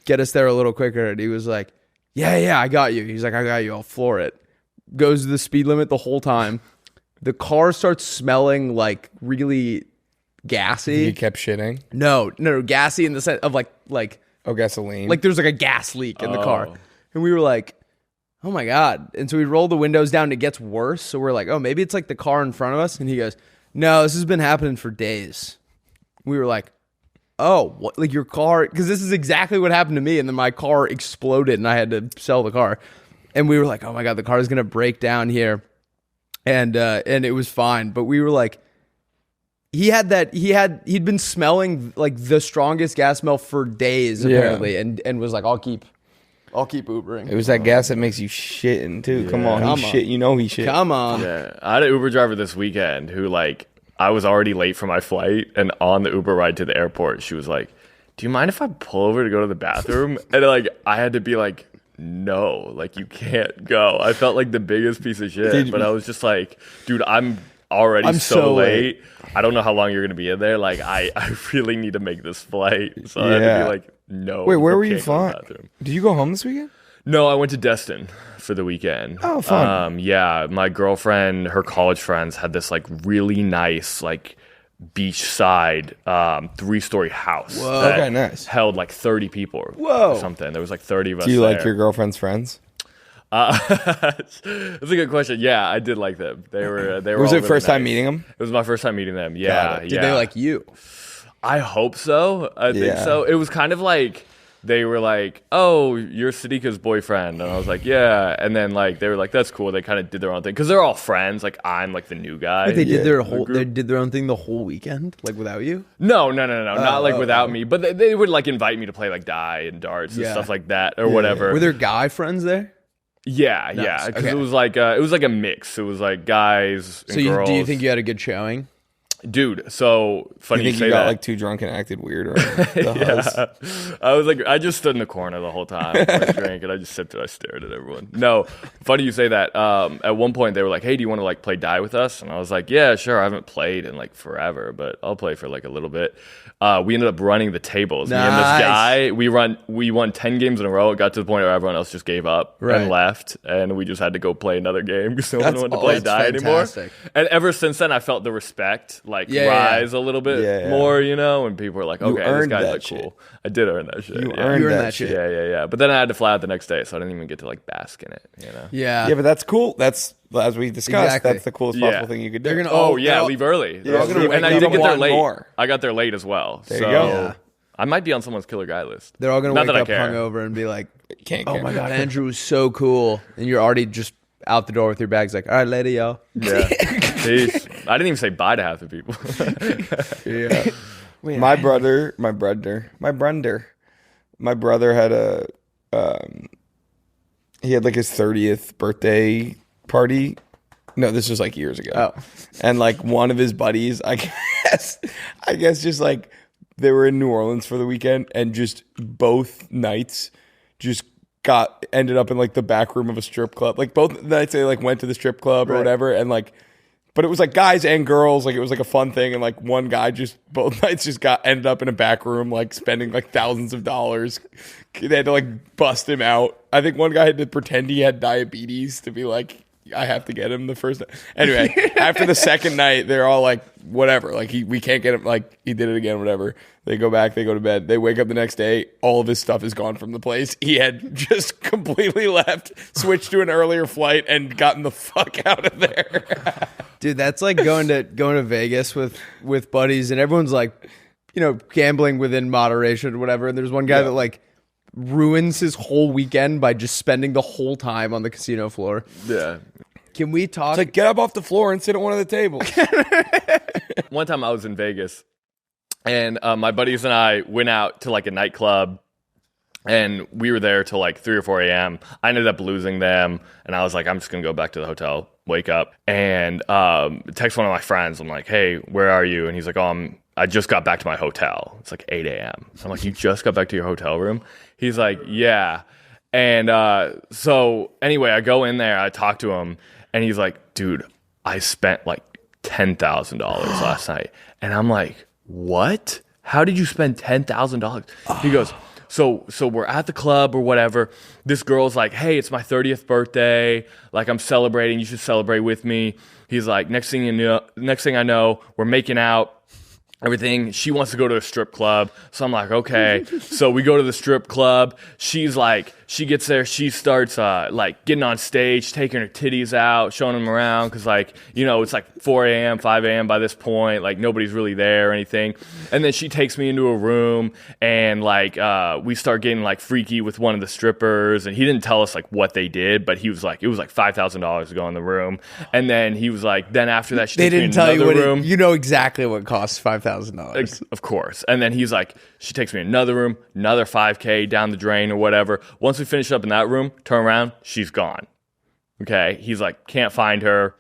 get us there a little quicker? And he was like, yeah, I got you. He's like, I got you. I'll floor it. Goes to the speed limit the whole time. The car starts smelling like really gassy. You kept shitting? No, gassy in the sense of like gasoline. Like there's like a gas leak in the car. And we were like, oh my God. And so we roll the windows down and it gets worse. So we're like, oh, maybe it's like the car in front of us. And he goes, no, this has been happening for days. We were like, oh, what? Like your car? Because this is exactly what happened to me. And then my car exploded and I had to sell the car. And we were like, oh my God, the car is going to break down here. And it was fine. But we were like, he'd been smelling like the strongest gas smell for days apparently, and was like, I'll keep Ubering. It was that gas that makes you shitting too. Yeah. Come on, he shit. Come on. Yeah, I had an Uber driver this weekend who like I was already late for my flight, and on the Uber ride to the airport, she was like, "Do you mind if I pull over to go to the bathroom?" And like I had to be like, "No, like you can't go." I felt like the biggest piece of shit, but I was just like, "Dude, I'm so late. I don't know how long you're going to be in there. Like, I really need to make this flight." So I had to be like, no. Wait, where were you flying? Did you go home this weekend? No, I went to Destin for the weekend. Oh, fun. Yeah, my girlfriend, her college friends had this like really nice like beachside 3-story house. Whoa. Okay, nice. Held like 30 people or something. There was like 30 of us. Do you like your girlfriend's friends? That's a good question. Yeah, I did like them. They were. Was it first time meeting them? It was my first time meeting them. Yeah. Did they like you? I hope so. I think so. It was kind of like they were like, "Oh, you're Sadiqa's boyfriend," and I was like, "Yeah." And then like they were like, "That's cool." They kind of did their own thing because they're all friends. Like I'm like the new guy. But they did they did their own thing the whole weekend, like without you. No, not like without me. But they would like invite me to play like die and darts and stuff like that or whatever. Were there guy friends there? Yeah, nice. Because it was like a mix. It was like guys and girls. Do you think you had a good showing? Dude, so funny you say got that. Like too drunk and acted weird or the yeah. I was like, I just stood in the corner the whole time. I drank and I just sipped it. I stared at everyone. No, funny you say that. At one point they were like, hey, do you want to like play die with us? And I was like, yeah, sure. I haven't played in like forever, but I'll play for like a little bit. We ended up running the tables. Nice. Me and this guy, we won 10 games in a row. It got to the point where everyone else just gave up and left, and we just had to go play another game because no one wanted to play die anymore. And ever since then, I felt the respect. rise a little bit more, you know, and people were like, okay, this guy's like shit. cool. I did earn that shit. You earned that shit. Yeah. But then I had to fly out the next day, so I didn't even get to like bask in it, you know? Yeah, but that's cool. That's, as we discussed, that's the coolest possible thing you could do. They're gonna leave early. And I did get there late. I got there late as well. There you go. I might be on someone's killer guy list. They're all gonna Not wake that I up care. hungover and be like, Can't "Oh care. my god, Andrew was so cool," and you're already just out the door with your bags, like, "All right, later, y'all." Yeah. Peace. I didn't even say bye to half the people. Yeah. My brother had he had like his 30th birthday party. No, this was like years ago. Oh. And like one of his buddies, I guess just like they were in New Orleans for the weekend, and just both nights just ended up in like the back room of a strip club. Like both nights they like went to the strip club or whatever, and like, but it was like guys and girls. Like it was like a fun thing, and like one guy just both nights just ended up in a back room, like spending like thousands of dollars. They had to like bust him out. I think one guy had to pretend he had diabetes to be like, I have to get him the first night. Anyway, after the second night, they're all like, whatever. Like we can't get him. Like he did it again, whatever. They go back, they go to bed. They wake up the next day. All of his stuff is gone from the place. He had just completely left, switched to an earlier flight, and gotten the fuck out of there. Dude, that's like going to Vegas with buddies, and everyone's like, you know, gambling within moderation or whatever. And there's one guy that like ruins his whole weekend by just spending the whole time on the casino floor. Yeah. Can we talk? It's like, get up off the floor and sit at one of the tables. One time I was in Vegas, and my buddies and I went out to like a nightclub, and we were there till like 3 or 4 a.m. I ended up losing them, and I was like, I'm just going to go back to the hotel, wake up, and text one of my friends. I'm like, hey, where are you? And he's like, I just got back to my hotel. It's like 8 a.m. I'm like, you just got back to your hotel room? He's like, yeah. And so anyway, I go in there, I talk to him, and he's like, dude, I spent like $10,000 last night. And I'm like, what? How did you spend $10,000? He goes, so we're at the club or whatever. This girl's like, hey, it's my 30th birthday. Like, I'm celebrating. You should celebrate with me. He's like, next thing I know, we're making out. Everything. She wants to go to a strip club. So I'm like, okay. So we go to the strip club. She's like, she gets there. She starts like getting on stage, taking her titties out, showing them around. Cause like, you know, it's like 4 a.m., 5 a.m. by this point. Like nobody's really there or anything. And then she takes me into a room, and like, we start getting like freaky with one of the strippers. And he didn't tell us like what they did, but he was like, it was like $5,000 to go in the room. And then he was like, then after that, she takes me into another room. You know exactly what costs $5,000. Of course. And then he's like, she takes me to another room, another $5K down the drain or whatever. Once we finish up in that room, turn around, she's gone. Okay. He's like, can't find her,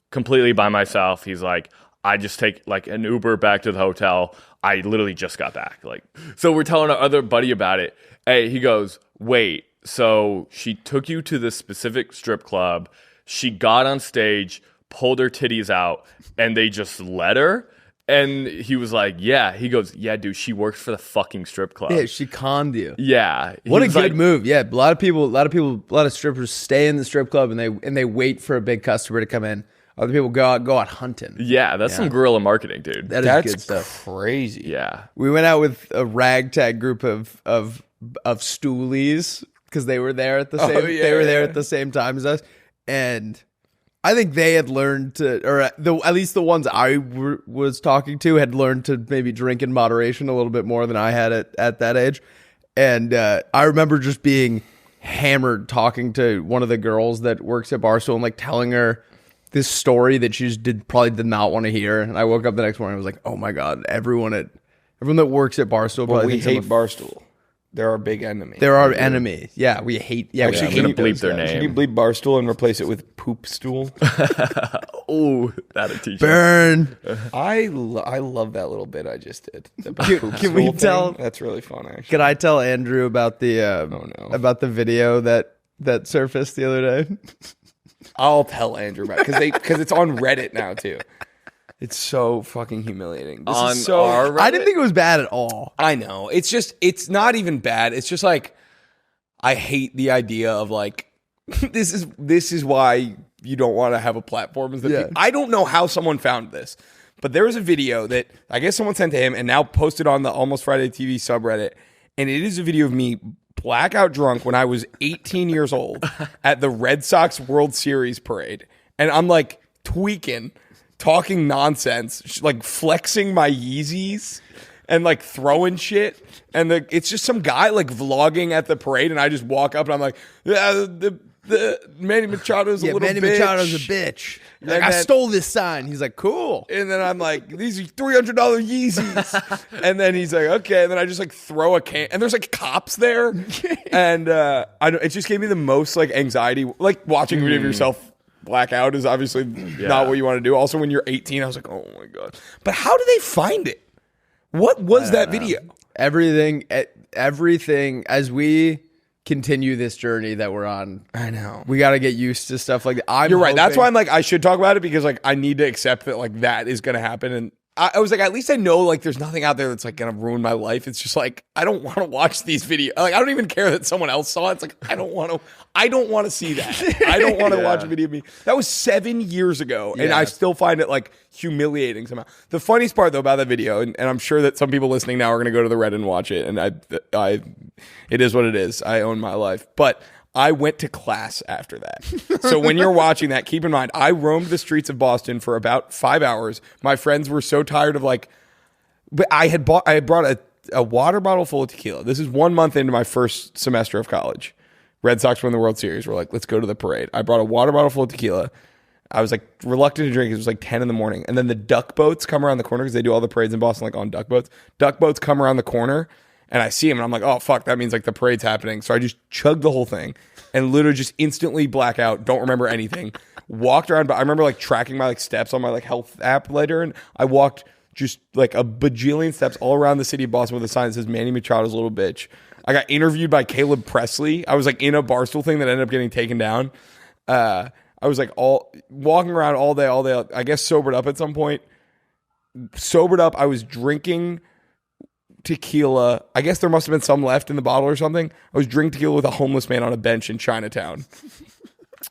completely by myself. He's like, I just take like an Uber back to the hotel. I literally just got back. Like, so we're telling our other buddy about it. Hey, he goes, wait, so she took you to this specific strip club. She got on stage, pulled her titties out, and they just let her? And he was like, yeah. He goes, yeah, dude, she works for the fucking strip club. Yeah, she conned you. Yeah. What a good move. Yeah, a lot of strippers stay in the strip club and they wait for a big customer to come in. Other people go out hunting. Yeah, that's some guerrilla marketing, dude. That's good stuff. Crazy. Yeah. We went out with a ragtag group of stoolies because they were there at the same at the same time as us, and I think they had learned to, or at least the ones I was talking to had learned to maybe drink in moderation a little bit more than I had at that age. And I remember just being hammered talking to one of the girls that works at Barstool and like telling her this story that she just probably did not want to hear. And I woke up the next morning and was like, oh my God, everyone that works at Barstool Well, probably we hate Barstool. They're our big enemy. They're our enemy. Yeah, we hate. Yeah, Actually, can you bleep their name? Can you bleep Barstool and replace it with Poop Stool? Oh, that'll teach burn. I love that little bit I just did. Can we tell? That's really fun, actually. Can I tell Andrew about the about the video that surfaced the other day? I'll tell Andrew about it because it's on Reddit now too. It's so fucking humiliating. Our Reddit? I didn't think it was bad at all. I know. It's not even bad. It's just like, I hate the idea of like, this is why you don't want to have a platform. I don't know how someone found this, But there was a video that I guess someone sent to him and now posted on the Almost Friday TV subreddit. And it is a video of me blackout drunk when I was 18 years old at the Red Sox World Series parade. And I'm like tweaking, talking nonsense, like flexing my Yeezys and like throwing shit. And it's just some guy like vlogging at the parade. And I just walk up and I'm like, yeah, the Manny Machado's a little Manny bitch. Machado's a bitch. Like, I stole this sign. He's like, cool. And then I'm like, these are $300 Yeezys. And then he's like, okay. And then I just like throw a can. And there's like cops there. And it just gave me the most like anxiety. Like watching a video of yourself black out is obviously not what you want to do. Also, when you're 18, I was like, oh my God. But how do they find it? What was that video? Everything as we continue this journey that we're on. I know. We got to get used to stuff like that. You're right. That's why I'm like, I should talk about it because like I need to accept that like that is going to happen. And I was like, at least I know like there's nothing out there that's like going to ruin my life. It's just like, I don't want to watch these videos. Like, I don't even care that someone else saw it. It's like, I don't want to see that. I don't want to watch a video of me. That was 7 years ago. And I still find it like humiliating somehow. The funniest part though about that video, and I'm sure that some people listening now are going to go to the Reddit and watch it. And it is what it is. I own my life. But I went to class after that. So when you're watching that, keep in mind, I roamed the streets of Boston for about 5 hours. My friends were so tired of like, but I had brought a water bottle full of tequila. This is 1 month into my first semester of college. Red Sox won the World Series. We're like, let's go to the parade. I brought a water bottle full of tequila. I was like reluctant to drink. It was like 10 in the morning. And then the duck boats come around the corner because they do all the parades in Boston like on duck boats. Duck boats come around the corner. And I see him and I'm like, oh, fuck, that means like the parade's happening. So I just chugged the whole thing and literally just instantly black out. Don't remember anything. Walked around, but I remember like tracking my like steps on my like health app later. And I walked just like a bajillion steps all around the city of Boston with a sign that says Manny Machado's a little bitch. I got interviewed by Caleb Presley. I was like in a Barstool thing that ended up getting taken down. I was like walking around all day. I guess sobered up at some point. I was drinking tequila. I guess there must have been some left in the bottle or something. I was drinking tequila with a homeless man on a bench in Chinatown.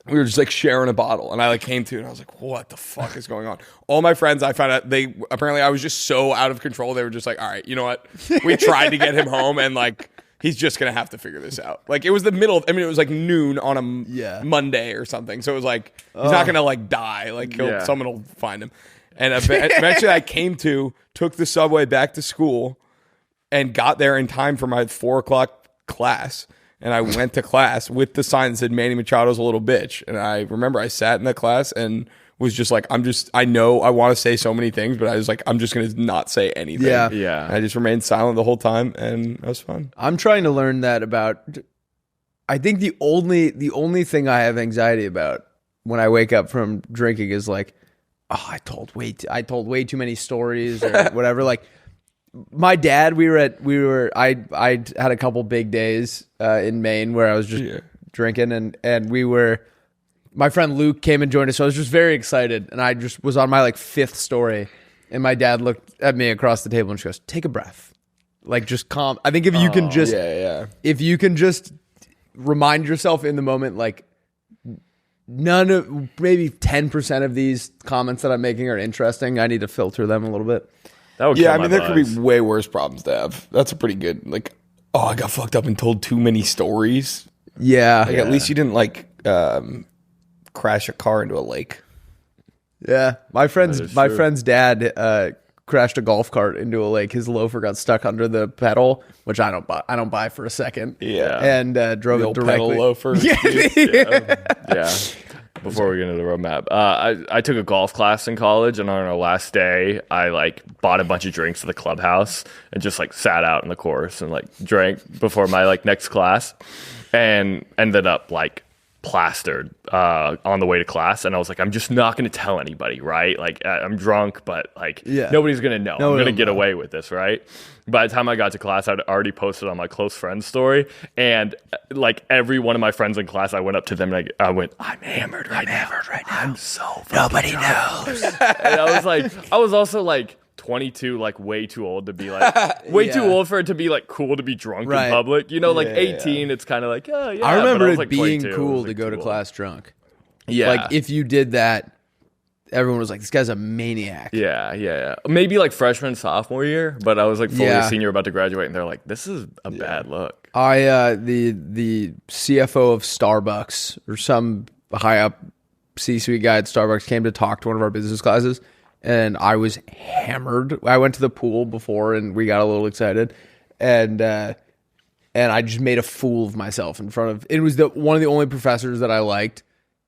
We were just like sharing a bottle, and I like came to and I was like, what the fuck is going on? All my friends, I found out apparently I was just so out of control. They were just like, all right, you know what? We tried to get him home and like he's just going to have to figure this out. Like it was the middle it was like noon on a Monday or something. So it was like, he's not going to like die. Like someone will find him. And eventually I took the subway back to school and got there in time for my 4 o'clock class. And I went to class with the sign that said Manny Machado's a little bitch. And I remember I sat in that class and was just like, I know I want to say so many things, but I was like, I'm just going to not say anything. Yeah. And I just remained silent the whole time and it was fun. I'm trying to learn that about, I think the only thing I have anxiety about when I wake up from drinking is like, oh, I told way too many stories or whatever. Like, my dad, I had a couple big days in Maine where I was just drinking and my friend Luke came and joined us. So I was just very excited and I just was on my like 5th story and my dad looked at me across the table and she goes, take a breath. Like just calm. I think if you can just, if you can just remind yourself in the moment, like maybe 10% of these comments that I'm making are interesting. I need to filter them a little bit. Yeah, I mean, there could be way worse problems to have. That's a pretty good, like, oh, I got fucked up and told too many stories. Yeah. Like, at least you didn't, like, crash a car into a lake. Yeah. My friend's dad crashed a golf cart into a lake. His loafer got stuck under the pedal, which I don't buy for a second. Yeah. And drove it directly. Pedal loafer. Yeah. Before we get into the roadmap, I took a golf class in college, and on our last day, I like bought a bunch of drinks at the clubhouse and just like sat out in the course and like drank before my like next class, and ended up like plastered on the way to class. And I was like, I'm just not going to tell anybody, right? Like I'm drunk, but like nobody's going to know. I'm going to get away with this, right? By the time I got to class, I'd already posted on my close friends story, and like every one of my friends in class, I went up to them and I went, I'm hammered right now. I'm so nobody knows. And I was also like 22, like way too old to be like too old for it to be like cool to be drunk in public. You know, like 18, it's kind of like, oh yeah. I remember but it like being 22, cool like to go to cool. class drunk. Yeah, like if you did that, everyone was like, this guy's a maniac. Yeah. Maybe like freshman, sophomore year, but I was like fully Yeah. a senior about to graduate, and they're like, this is a bad look. The CFO of Starbucks or some high up C-suite guy at Starbucks came to talk to one of our business classes, and I was hammered. I went to the pool before, and we got a little excited, and I just made a fool of myself in front of. It was one of the only professors that I liked.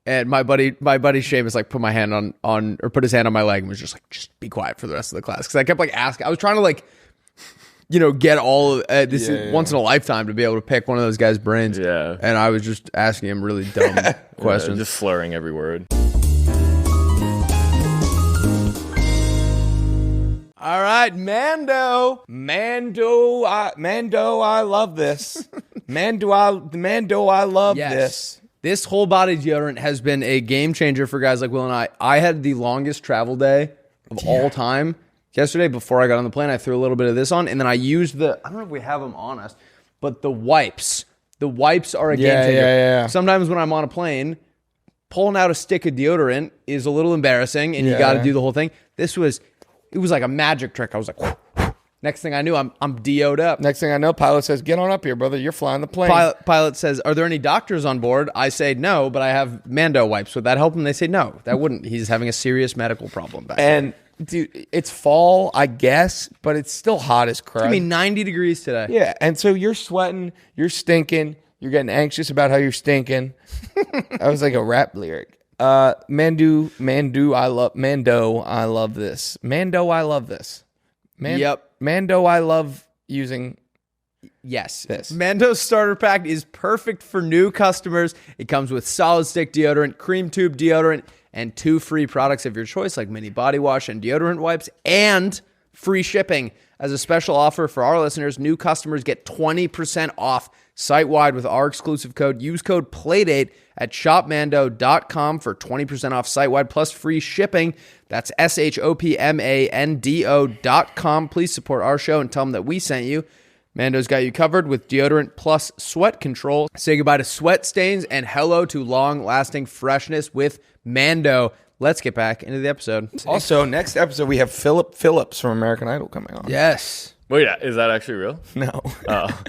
And my buddy Seamus like put my hand on or put his hand on my leg and was just like, just be quiet for the rest of the class. Because I kept like asking. I was trying to like, get all of this is once in a lifetime to be able to pick one of those guys' brains. Yeah. And I was just asking him really dumb questions. Just slurring every word. All right, Mando, I love this. Mando, I love this. This whole body deodorant has been a game changer for guys like Will and I. I had the longest travel day of all time. Yesterday, before I got on the plane, I threw a little bit of this on, and then I used I don't know if we have them on us, but the wipes. The wipes are a game changer. Yeah. Sometimes when I'm on a plane, pulling out a stick of deodorant is a little embarrassing, and you got to do the whole thing. It was like a magic trick. I was like, whoo, whoo. Next thing I knew, I'm deo'd up. Next thing I know, pilot says, get on up here, brother. You're flying the plane. Pilot says, are there any doctors on board? I say, no, but I have Mando wipes. Would that help him? They say, no, that wouldn't. He's having a serious medical problem back there. And, dude, it's fall, I guess, but it's still hot as crap. I mean, 90 degrees today. Yeah, and so you're sweating, you're stinking, you're getting anxious about how you're stinking. That was like a rap lyric. Mando, I love this. Mando, I love this. Yep. Mando, I love using Yes. this. Mando's starter pack is perfect for new customers. It comes with solid stick deodorant, cream tube deodorant, and 2 free products of your choice like mini body wash and deodorant wipes, and free shipping. As a special offer for our listeners, new customers get 20% off site-wide with our exclusive code. Use code PLAYDATE at shopmando.com for 20% off site-wide plus free shipping. That's shopmando.com. Please support our show and tell them that we sent you. Mando's got you covered with deodorant plus sweat control. Say goodbye to sweat stains and hello to long-lasting freshness with Mando. Let's get back into the episode. Also, next episode, we have Philip Phillips from American Idol coming on. Yes. Wait, is that actually real? No. Oh.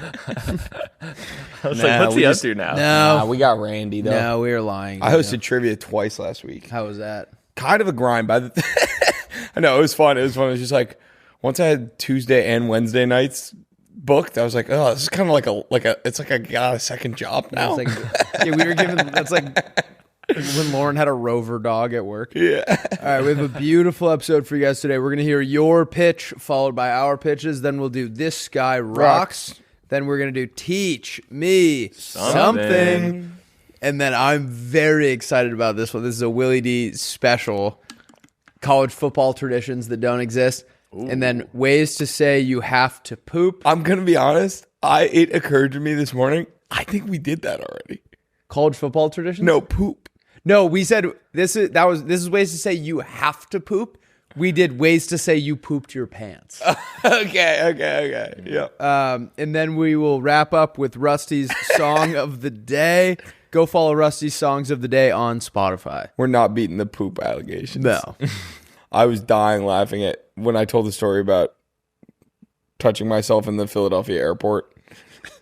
I was like, what's he up to now? No. We got Randy, though. No, we are lying. I hosted trivia twice last week. How was that? Kind of a grind. I know, it was fun. It was just like, once I had Tuesday and Wednesday nights booked, I was like, oh, this is kind of like it's like I got a second job now. It's like, we were given, that's like when Lauren had a Rover dog at work. Yeah. All right, we have a beautiful episode for you guys today. We're going to hear your pitch followed by our pitches. Then we'll do This Guy Rocks. Then we're going to do Teach Me Something. And then I'm very excited about this one. This is a Willy D special. College football traditions that don't exist. Ooh. And then ways to say you have to poop. I'm going to be honest. It occurred to me this morning. I think we did that already. College football traditions? No, poop. No, we said this is ways to say you have to poop. We did ways to say you pooped your pants. Okay. Yeah. And then we will wrap up with Rusty's Song of the Day. Go follow Rusty's Songs of the Day on Spotify. We're not beating the poop allegations. No. I was dying laughing at when I told the story about touching myself in the Philadelphia airport.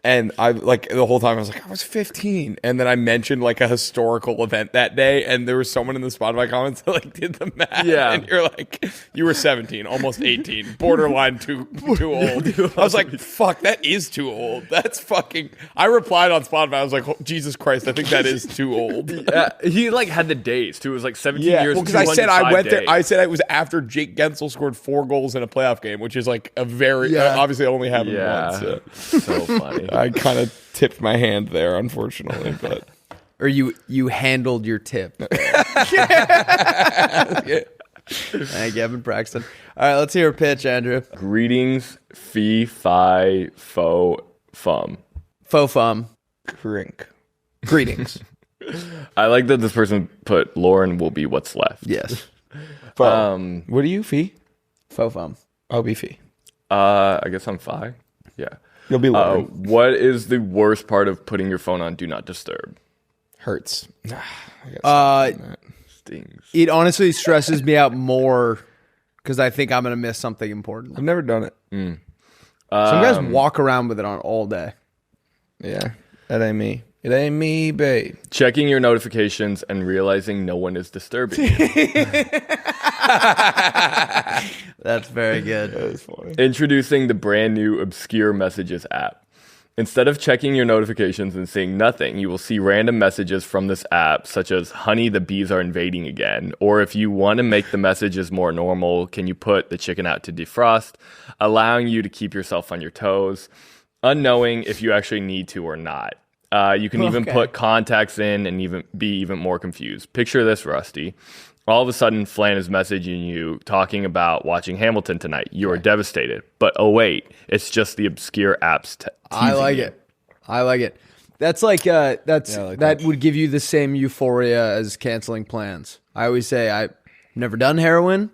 And I like the whole time I was like, I was 15. And then I mentioned like a historical event that day. And there was someone in the Spotify comments that like did the math. Yeah. And you're like, you were 17, almost 18, borderline too old. I was like, fuck, that is too old. That's fucking. I replied on Spotify. I was like, oh, Jesus Christ, I think that is too old. Yeah, he like had the dates too. It was like 17 years. Well, because I said I went there. Days. I said it was after Jake Gensel scored 4 goals in a playoff game, which is like a very obviously only happened once. So funny. I kind of tipped my hand there, unfortunately, but Or you handled your tip. Thank you, Evan Braxton. All right, let's hear a pitch, Andrew. Greetings, fee, fi, fo, fum. Faux fum. crink. Greetings. I like that this person put Lauren will be what's left. Yes. What are you, Fee? Faux fum. I'll be Fee. I guess I'm fi. Yeah. You'll be Lauren. What is the worst part of putting your phone on Do Not Disturb? Hurts. things. It honestly stresses me out more because I think I'm going to miss something important. I've never done it. Some guys walk around with it on all day. Yeah, that ain't me. It ain't me, babe. Checking your notifications and realizing no one is disturbing you. That's very good. That is funny. Introducing the brand new Obscure Messages app. Instead of checking your notifications and seeing nothing, you will see random messages from this app, such as, honey, the bees are invading again. Or if you want to make the messages more normal, can you put the chicken out to defrost, allowing you to keep yourself on your toes, unknowing if you actually need to or not. You can even put contacts in and even be even more confused. Picture this, Rusty. All of a sudden, Flan is messaging you, talking about watching Hamilton tonight. You are devastated. But oh, wait, it's just the Obscure app's I like it. I like it. That's like, that would give you the same euphoria as canceling plans. I always say I've never done heroin,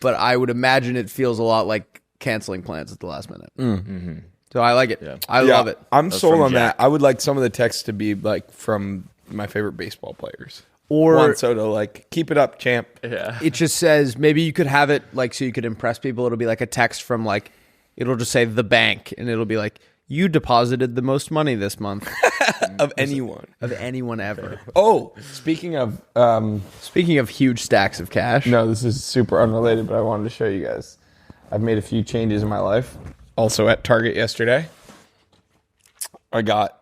but I would imagine it feels a lot like canceling plans at the last minute. Mm-hmm. So I like it. Yeah. I love it. I'm sold on that. I would like some of the texts to be like from my favorite baseball players. Or Juan Soto, like, keep it up, champ. Yeah. It just says, maybe you could have it like so you could impress people. It'll be like a text from like, it'll just say the bank, and it'll be like, you deposited the most money this month of anyone ever. Oh, speaking of Huge stacks of cash. no, this is super unrelated, but I wanted to show you guys. I've made a few changes in my life. Also at Target yesterday, I got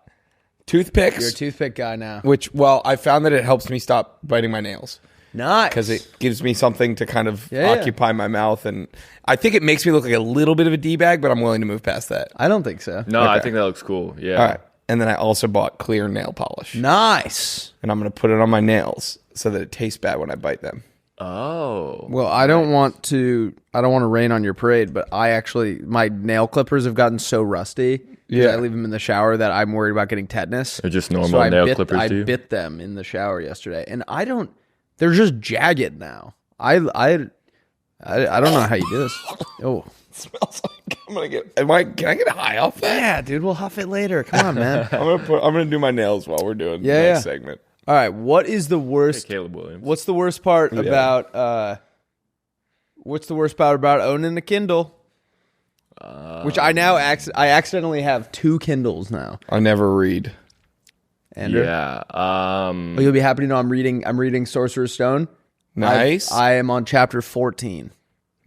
toothpicks. You're a toothpick guy now. Which, well, I found that it helps me stop biting my nails. Nice. Because it gives me something to kind of occupy my mouth. And I think it makes me look like a little bit of a D-bag, but I'm willing to move past that. I don't think so. No, I think that looks cool. Yeah. All right. And then I also bought clear nail polish. Nice. And I'm going to put it on my nails so that it tastes bad when I bite them. Oh. Well, I don't want to rain on your parade, but my nail clippers have gotten so rusty. Yeah. I leave them in the shower that I'm worried about getting tetanus. They're just normal nail clippers, I bit them in the shower yesterday, and they're just jagged now. I don't know how you do this. Oh. It smells like can I get high off that? Yeah, dude, we'll huff it later. Come on, man. I'm gonna do my nails while we're doing the next segment. All right, what is the worst? Hey, Caleb Williams. What's the worst part about? What's the worst part about owning a Kindle? Which I accidentally have 2 Kindles now. I never read. Andrew? Yeah. Well, you'll be happy to know I'm reading Sorcerer's Stone. Nice. I am on chapter 14.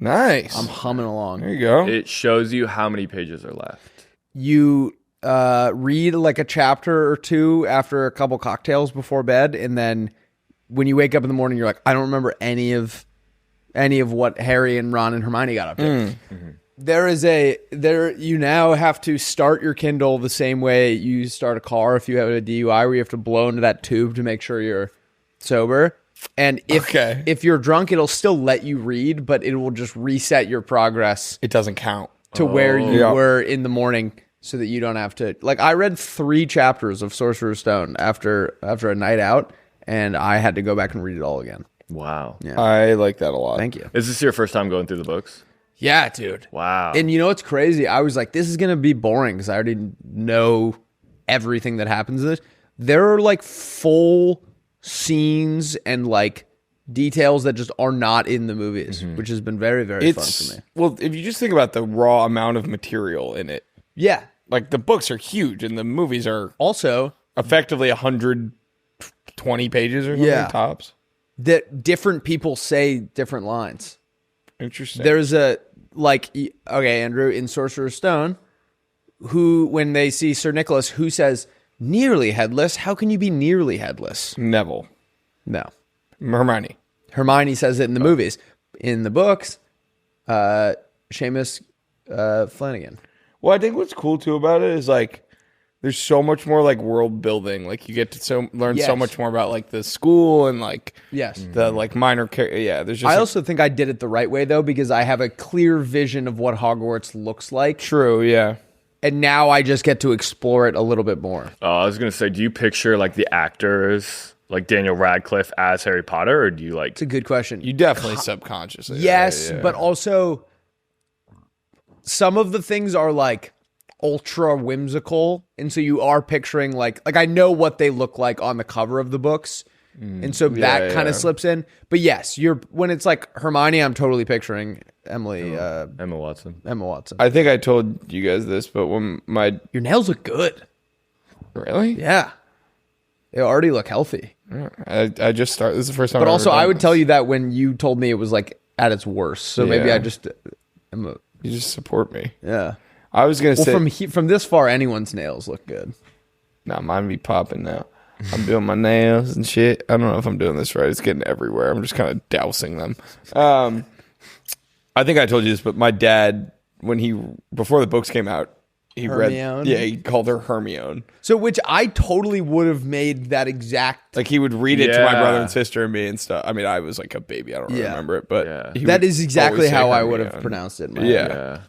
Nice. I'm humming along. There you go. It shows you how many pages are left. You read like a chapter or 2 after a couple cocktails before bed, and then when you wake up in the morning, you're like, I don't remember any of what Harry and Ron and Hermione got up to. Mm-hmm. You now have to start your Kindle the same way you start a car if you have a DUI, where you have to blow into that tube to make sure you're sober. And if you're drunk, it'll still let you read, but it will just reset your progress. It doesn't count to where you were in the morning, so that you don't have to. Like, I read 3 chapters of Sorcerer's Stone after a night out, and I had to go back and read it all again. Wow. Yeah. I like that a lot. Thank you. Is this your first time going through the books? Yeah, dude. Wow. And you know what's crazy? I was like, this is going to be boring because I already know everything that happens in this. There are like full scenes and like details that just are not in the movies, which has been very, very fun for me. Well, if you just think about the raw amount of material in it, Yeah. like the books are huge and the movies are Also, effectively 120 pages or something tops. that different people say different lines. Interesting. There's Andrew, in Sorcerer's Stone, who, when they see Sir Nicholas, who says, nearly headless, how can you be nearly headless? Neville. No. Hermione. Hermione says it in the movies. In the books, Seamus Flanagan. Well, I think what's cool too about it is like there's so much more like world building. Like you get to learn so much more about like the school and like the like minor there's just I also think I did it the right way though, because I have a clear vision of what Hogwarts looks like. True, yeah. And now I just get to explore it a little bit more. I was going to say, do you picture like the actors like Daniel Radcliffe as Harry Potter, or do you like... It's a good question. You definitely subconsciously. Yes, but also some of the things are like ultra whimsical, and so you are picturing like I know what they look like on the cover of the books, And so that kind of slips in. But yes, when it's like Hermione, I'm totally picturing Emma Watson. I think I told you guys this, but when your nails look good. Really? Yeah. They already look healthy. I just started. This is the first time. But also, I would tell you that when you told me it was like at its worst. So maybe I just you just support me. Yeah. I was gonna say from this far, anyone's nails look good. Nah, mine be popping now. I'm doing my nails and shit. I don't know if I'm doing this right. It's getting everywhere. I'm just kind of dousing them. I think I told you this, but my dad, before the books came out, he called her Hermione. So, which I totally would have made that exact. Like, he would read it to my brother and sister and me and stuff. I mean, I was like a baby. I don't really remember it, but that is exactly how I would have pronounced it. Yeah.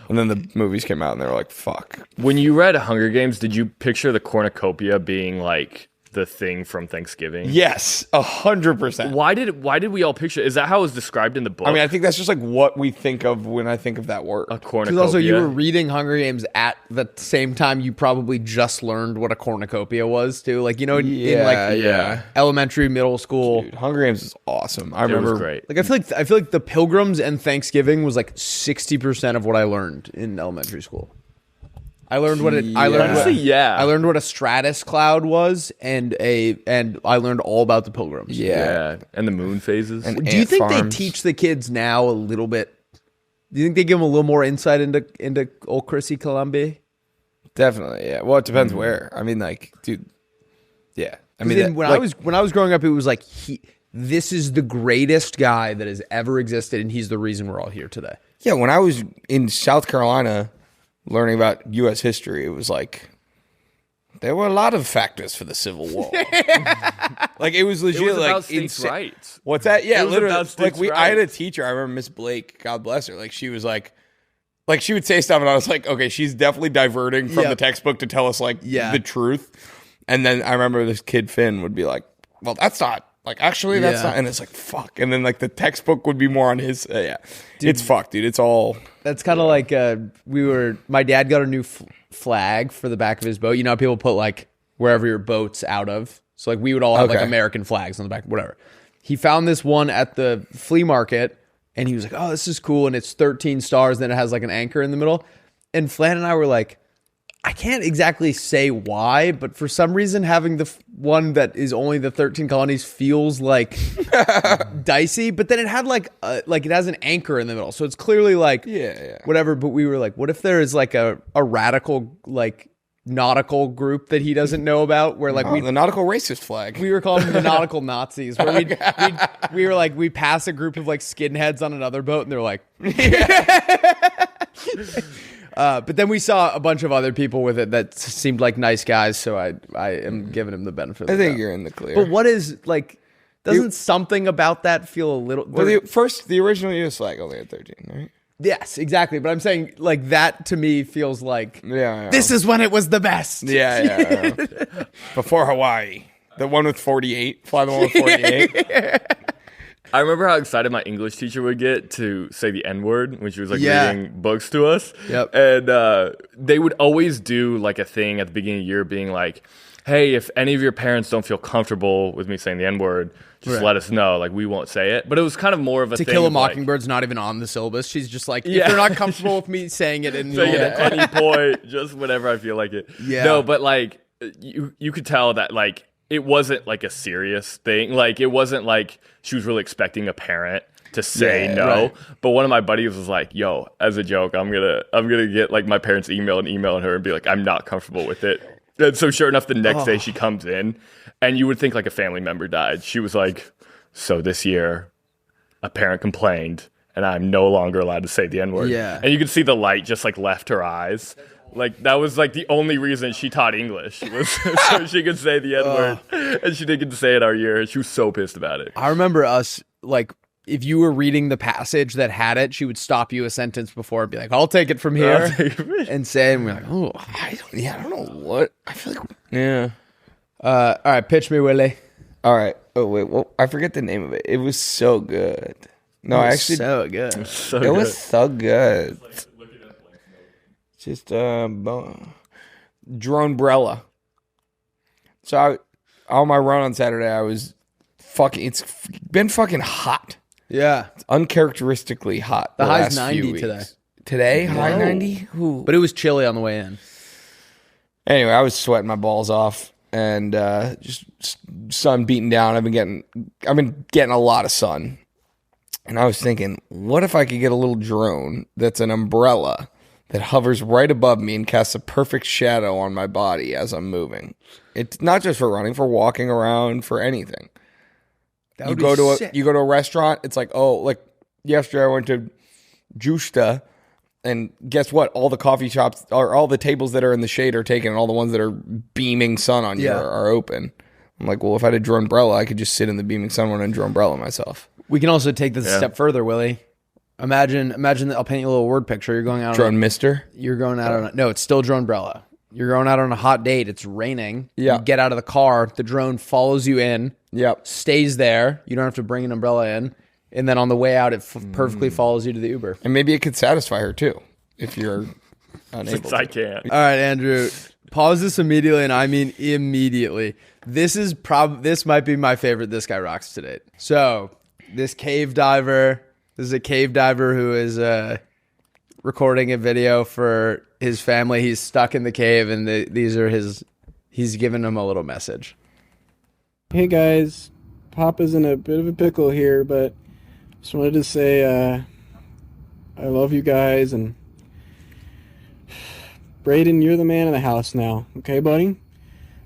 And then the movies came out and they were like, fuck. When you read Hunger Games, did you picture the cornucopia being like the thing from Thanksgiving? Yes, 100%. Why did we all picture? Is that how it was described in the book? I mean, I think that's just like what we think of when I think of that word. A cornucopia. Because also you were reading Hunger Games at the same time you probably just learned what a cornucopia was too. Like, in like elementary, middle school. Dude, Hunger Games is awesome. I remember. It was great. Like, I feel like the Pilgrims and Thanksgiving was like 60% of what I learned in elementary school. I learned what I learned what a stratus cloud was, and I learned all about the Pilgrims. Yeah. And the moon phases. And do you think they teach the kids now a little bit? Do you think they give them a little more insight into old Chrissy Columbia? Definitely, yeah. Well, it depends where. I mean, like, dude, yeah. I mean, when I was growing up, it was like this is the greatest guy that has ever existed, and he's the reason we're all here today. Yeah, when I was in South Carolina learning about U.S. history, it was like there were a lot of factors for the Civil War. Like, it was legit. It was like about states' rights. What's that? Yeah, it was literally. About states' like rights. I had a teacher. I remember Miss Blake. God bless her. Like, she was like she would say stuff, and I was like, okay, she's definitely diverting from the textbook to tell us the truth. And then I remember this kid Finn would be like, well, that's not. Like, actually, that's not. And it's like, fuck. And then, like, the textbook would be more on his. Dude, it's fucked, dude. It's all. That's kind of like my dad got a new flag for the back of his boat. You know how people put, like, wherever your boat's out of? So, like, we would all have, like, American flags on the back, whatever. He found this one at the flea market, and he was like, oh, this is cool. And it's 13 stars. Then it has, like, an anchor in the middle. And Flan and I were like, I can't exactly say why, but for some reason, having the one that is only the 13 colonies feels like dicey. But then it had like it has an anchor in the middle, so it's clearly like whatever. But we were like, what if there is like a radical like nautical group that he doesn't know about? Where like the nautical racist flag. We were calling them the nautical Nazis. Where we were like we passed a group of like skinheads on another boat, and they're like. But then we saw a bunch of other people with it that seemed like nice guys, so I am giving him the benefit of the doubt. I think you're in the clear. But what is, like, doesn't something about that feel a little... Well, the original US flag only had 13, right? Yes, exactly. But I'm saying, like, that to me feels like, yeah. This is when it was the best. Yeah. Before Hawaii. The one with 48. Fly the one with 48. I remember how excited my English teacher would get to say the N-word when she was like reading books to us. Yep. And they would always do like a thing at the beginning of the year being like, hey, if any of your parents don't feel comfortable with me saying the N-word, just let us know. Like, we won't say it. But it was kind of more of a thing. To Kill a Mockingbird's not even on the syllabus. She's just like, if they're not comfortable with me saying it in at any point, just whenever I feel like it. Yeah. No, but like, you could tell that like, it wasn't like a serious thing. Like, it wasn't like she was really expecting a parent to say no. Right. But one of my buddies was like, yo, as a joke, I'm gonna get like my parents' email and emailing her and be like, I'm not comfortable with it. And so sure enough, the next day she comes in, and you would think like a family member died. She was like, so this year a parent complained and I'm no longer allowed to say the N-word. Yeah. And you could see the light just like left her eyes. Like, that was, like, the only reason she taught English was so she could say the N-word. And she didn't get to say it our year. She was so pissed about it. I remember us, like, if you were reading the passage that had it, she would stop you a sentence before and be like, I'll take it from here. And say, and we're like, oh. I don't know what. I feel like, yeah. All right, pitch me, Willy. All right. Oh, wait. Well, I forget the name of it. It was so good. No, actually. So good. It was so good. Just Dronebrella. So on my run on Saturday, I was it's been fucking hot. Yeah. It's uncharacteristically hot. The high's last few 90 weeks. today. Today, high 90? Ooh. But it was chilly on the way in. Anyway, I was sweating my balls off and just sun beating down. I've been getting a lot of sun. And I was thinking, what if I could get a little drone that's an umbrella that hovers right above me and casts a perfect shadow on my body as I'm moving? It's not just for running, for walking around, for anything. You go to a restaurant, it's like, oh, like yesterday I went to Justa, and guess what? All the coffee shops, or all the tables that are in the shade are taken, and all the ones that are beaming sun on you are open. I'm like, well, if I had a drone umbrella, I could just sit in the beaming sun and drone umbrella myself. We can also take this a step further, Willie. Imagine that I'll paint you a little word picture. You're going out drone mister. You're going out on no, it's still drone umbrella. You're going out on a hot date. It's raining. Yeah. You get out of the car. The drone follows you in. Yep. Stays there. You don't have to bring an umbrella in. And then on the way out, it perfectly follows you to the Uber. And maybe it could satisfy her too, if you're unable. Since I can't. All right, Andrew. Pause this immediately, and I mean immediately. This might be my favorite This Guy Rocks to date. So this is a cave diver who is recording a video for his family. He's stuck in the cave, and he's giving them a little message. Hey guys, Papa's in a bit of a pickle here, but just wanted to say I love you guys, and Braden, you're the man of the house now, okay, buddy?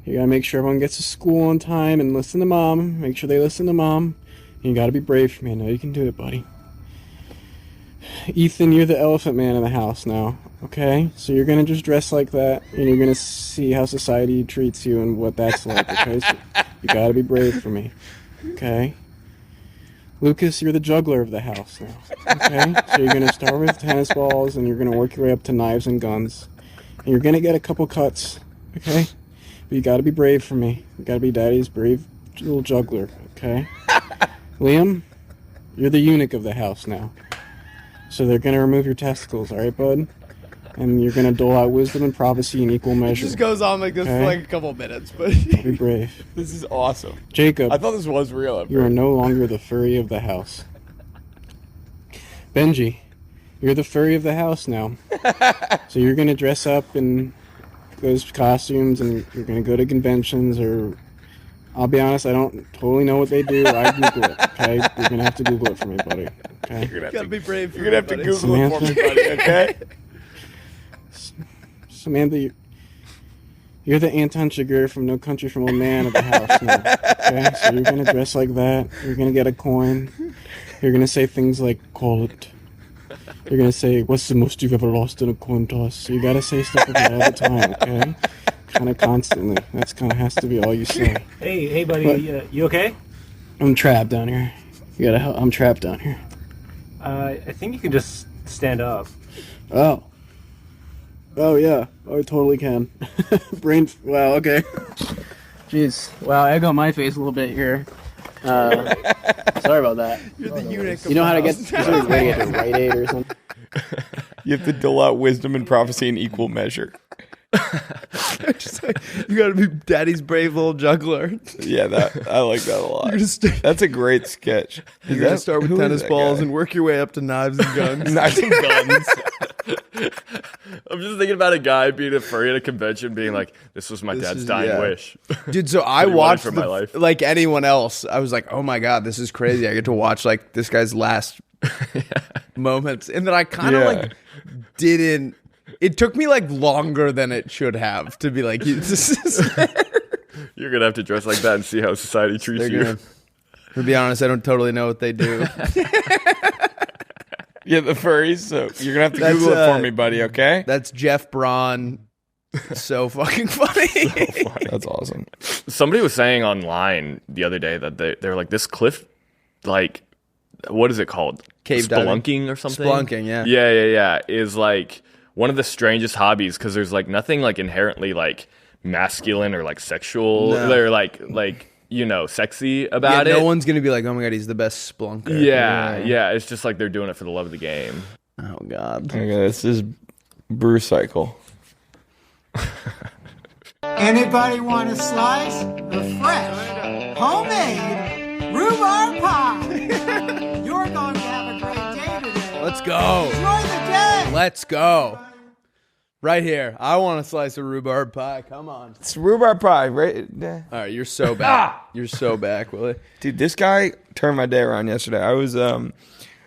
You gotta make sure everyone gets to school on time and listen to Mom. Make sure they listen to Mom. And you gotta be brave for me. I know you can do it, buddy. Ethan, you're the elephant man in the house now, okay? So you're gonna just dress like that, and you're gonna see how society treats you and what that's like, okay? So you gotta be brave for me, okay? Lucas, you're the juggler of the house now, okay? So you're gonna start with tennis balls, and you're gonna work your way up to knives and guns. And you're gonna get a couple cuts, okay? But you gotta be brave for me. You gotta be Daddy's brave little juggler, okay? Liam, you're the eunuch of the house now. So they're gonna remove your testicles, alright, bud? And you're gonna dole out wisdom and prophecy in equal measure. It just goes on like this for like a couple of minutes, but be brave. This is awesome. Jacob, I thought this was real. you are no longer the furry of the house. Benji, you're the furry of the house now. So you're gonna dress up in those costumes, and you're gonna go to conventions, or I'll be honest, I don't totally know what they do. I Google it, okay? You're gonna have to Google it for me, buddy. Okay? you gotta be brave. You're gonna have to Google it for me, buddy, okay? Samantha, you're the Anton Chigurh from No Country for Old Man of the house now, okay? So you're gonna dress like that. You're gonna get a coin. You're gonna say things like, call it. You're gonna say, what's the most you've ever lost in a coin toss? So you gotta say stuff like that all the time, okay? Kind of constantly. That's kind of has to be all you say. Hey, buddy, you okay? I'm trapped down here. You gotta help. I'm trapped down here. I think you can just stand up. Oh. Oh, yeah. Oh, I totally can. Wow, okay. Jeez. Wow, egg on my face a little bit here. Sorry about that. You're the eunuch. You know how to get to Rite Aid or something? You have to dole out wisdom and prophecy in equal measure. Just like, you gotta be Daddy's brave little juggler. Yeah, I like that a lot. That's a great sketch. You're gonna start with tennis balls and work your way up to knives and guns. Knives and guns. I'm just thinking about a guy being a furry at a convention, being like, "This was my dad's dying wish." Dude, so I What he wanted watched from my life. like anyone else. I was like, "Oh my god, this is crazy! I get to watch like this guy's last moments," and then I kind of like didn't. It took me like longer than it should have to be like, this is You're gonna have to dress like that and see how society treats you. To be honest, I don't totally know what they do. Yeah, the furries. So you're gonna have to Google it for me, buddy. Okay? That's Jeff Braun. So fucking funny. That's awesome. Somebody was saying online the other day that they were like, this cliff, like, what is it called? Cave diving. Spelunking or something? Spelunking, yeah. Yeah. Is like one of the strangest hobbies because there's like nothing like inherently like masculine or like sexual or like you know, sexy about it. No one's gonna be like, oh my god, he's the best spelunker. Yeah. It's just like they're doing it for the love of the game. Oh god. Okay, this is Brew Cycle. Anybody want a slice of fresh, homemade rhubarb pie? You're going to have a great day today. Let's go. Enjoy the day. Let's go. Right here. I want a slice of rhubarb pie. Come on. It's rhubarb pie, right? Yeah. All right, you're so back. You're so back, Willie. Dude, this guy turned my day around yesterday. I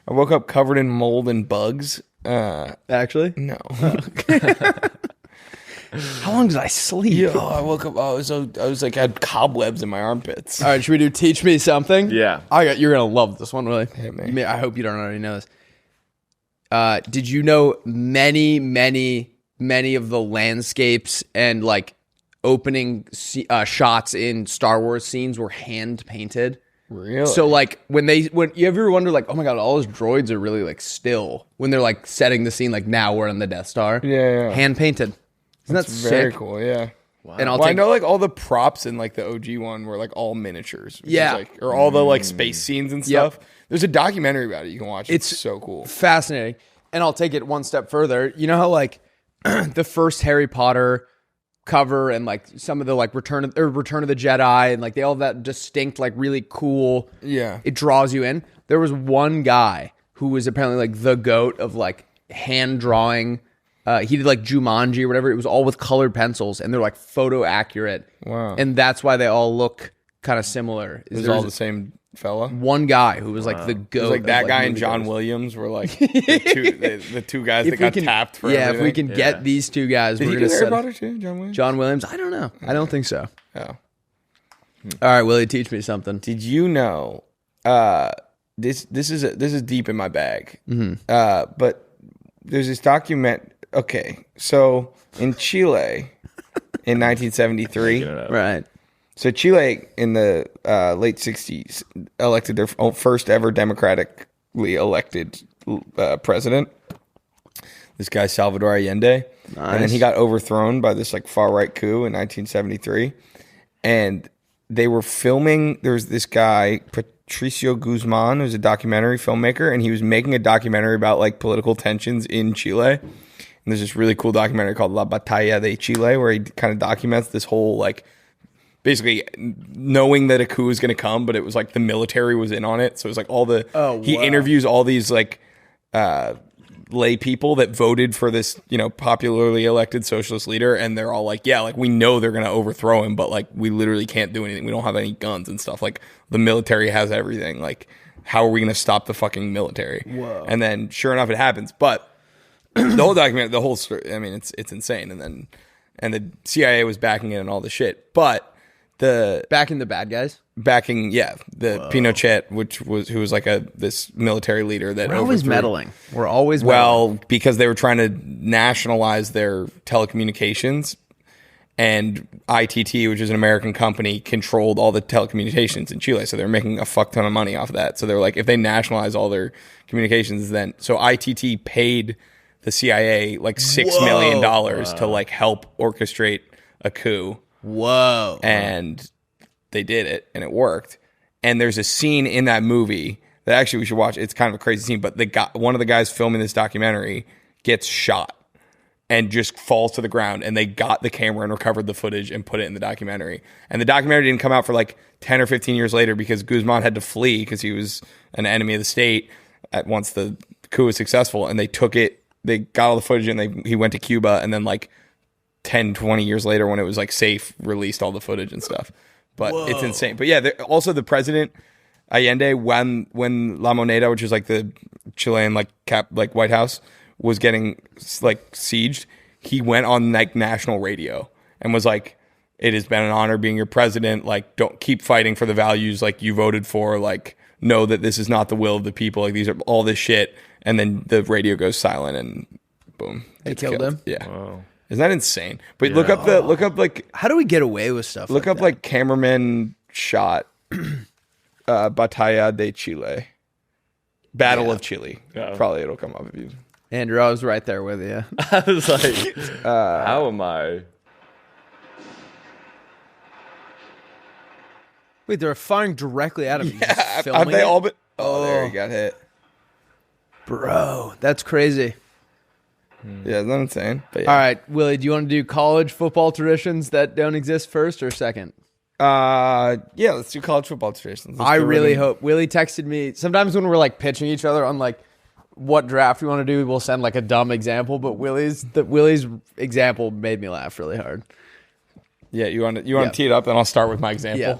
woke up covered in mold and bugs. Actually? No. How long did I sleep? Yo, I woke up. I was like, I had cobwebs in my armpits. All right, should we do Teach Me Something? Yeah. You're going to love this one, Willie. Hit me. I hope you don't already know this. Did you know many of the landscapes and like opening shots in Star Wars scenes were hand painted? Really? So like when you ever wonder like, oh my god, all those droids are really like still when they're like setting the scene like now we're on the Death Star. Yeah. Hand painted. Isn't that very sick? cool? Yeah. Wow. And I know like all the props in like the OG one were like all miniatures. Which Yeah. is, like, or all the like space scenes and stuff. There's a documentary about it you can watch. It's so cool. Fascinating. And I'll take it one step further. You know how like the first Harry Potter cover and like some of the like Return of the Jedi and like they all have that distinct like really cool. Yeah. It draws you in. There was one guy who was apparently like the goat of like hand drawing. He did like Jumanji or whatever. It was all with colored pencils and they're like photo accurate. Wow. And that's why they all look kind of similar. It was all the same fella. One guy who was like the goat. It was like that of, guy and movie John goers. Williams were like the two guys that got tapped for everything. if we can get these two guys, Did we're he going do to Harry set Potter too, John Williams? John Williams. I don't know. I don't think so. Oh. All right, Willie, teach me something. Did you know this is deep in my bag. But there's this document. Okay, so in Chile in 1973, Right. so Chile in the late 60s elected their first ever democratically elected president. This guy Salvador Allende, and then he got overthrown by this like far right coup in 1973, and they were filming. There was this guy Patricio Guzman, who's a documentary filmmaker, and he was making a documentary about like political tensions in Chile. And there's this really cool documentary called La Batalla de Chile where he kind of documents this whole like basically knowing that a coup is going to come, but it was like the military was in on it. So it was like all the he interviews all these like lay people that voted for this, popularly elected socialist leader, and they're all like, yeah, like we know they're going to overthrow him, but like we literally can't do anything. We don't have any guns and stuff. Like the military has everything. Like how are we going to stop the fucking military? Whoa. And then sure enough it happens. But the whole document, the whole story, I mean, it's insane. And the CIA was backing it and all the shit. But backing the bad guys? Pinochet, who was like this military leader that We're always meddling. We're always meddling. Well, because they were trying to nationalize their telecommunications, and ITT, which is an American company, controlled all the telecommunications in Chile. So they're making a fuck ton of money off of that. So they're like, if they nationalize all their communications, then so ITT paid the CIA like $6 million to like help orchestrate a coup. Whoa. And they did it, and it worked. And there's a scene in that movie that actually we should watch. It's kind of a crazy scene, but one of the guys filming this documentary gets shot and just falls to the ground, and they got the camera and recovered the footage and put it in the documentary. And the documentary didn't come out for like 10 or 15 years later because Guzman had to flee because he was an enemy of the state once the coup was successful, and they took it. They got all the footage and he went to Cuba, and then like 10, 20 years later when it was like safe, released all the footage and stuff. But it's insane. But yeah, also the president Allende, when La Moneda, which is like the Chilean like White House, was getting like sieged, he went on like national radio and was like, "It has been an honor being your president. Like, don't keep fighting for the values like you voted for. Like, know that this is not the will of the people. Like, these are all this shit." And then the radio goes silent, and boom, they killed him. Yeah, isn't that insane? But look up like how do we get away with stuff? Look up like cameraman shot Batalla de Chile, Battle of Chile. Probably it'll come up if you. Andrew, I was right there with you. I was like, how am I? Wait, they're firing directly at him. Yeah, have they all been? Oh, there he got hit. Bro, that's crazy. Yeah, that's what I'm saying. But yeah. All right, Willie, do you want to do college football traditions that don't exist first or second? Yeah, let's do college football traditions. I really hope. Willie texted me. Sometimes when we're like pitching each other on like what draft we want to do, we'll send like a dumb example. But Willie's example made me laugh really hard. Yeah, you want to tee it up, and I'll start with my example. Yeah.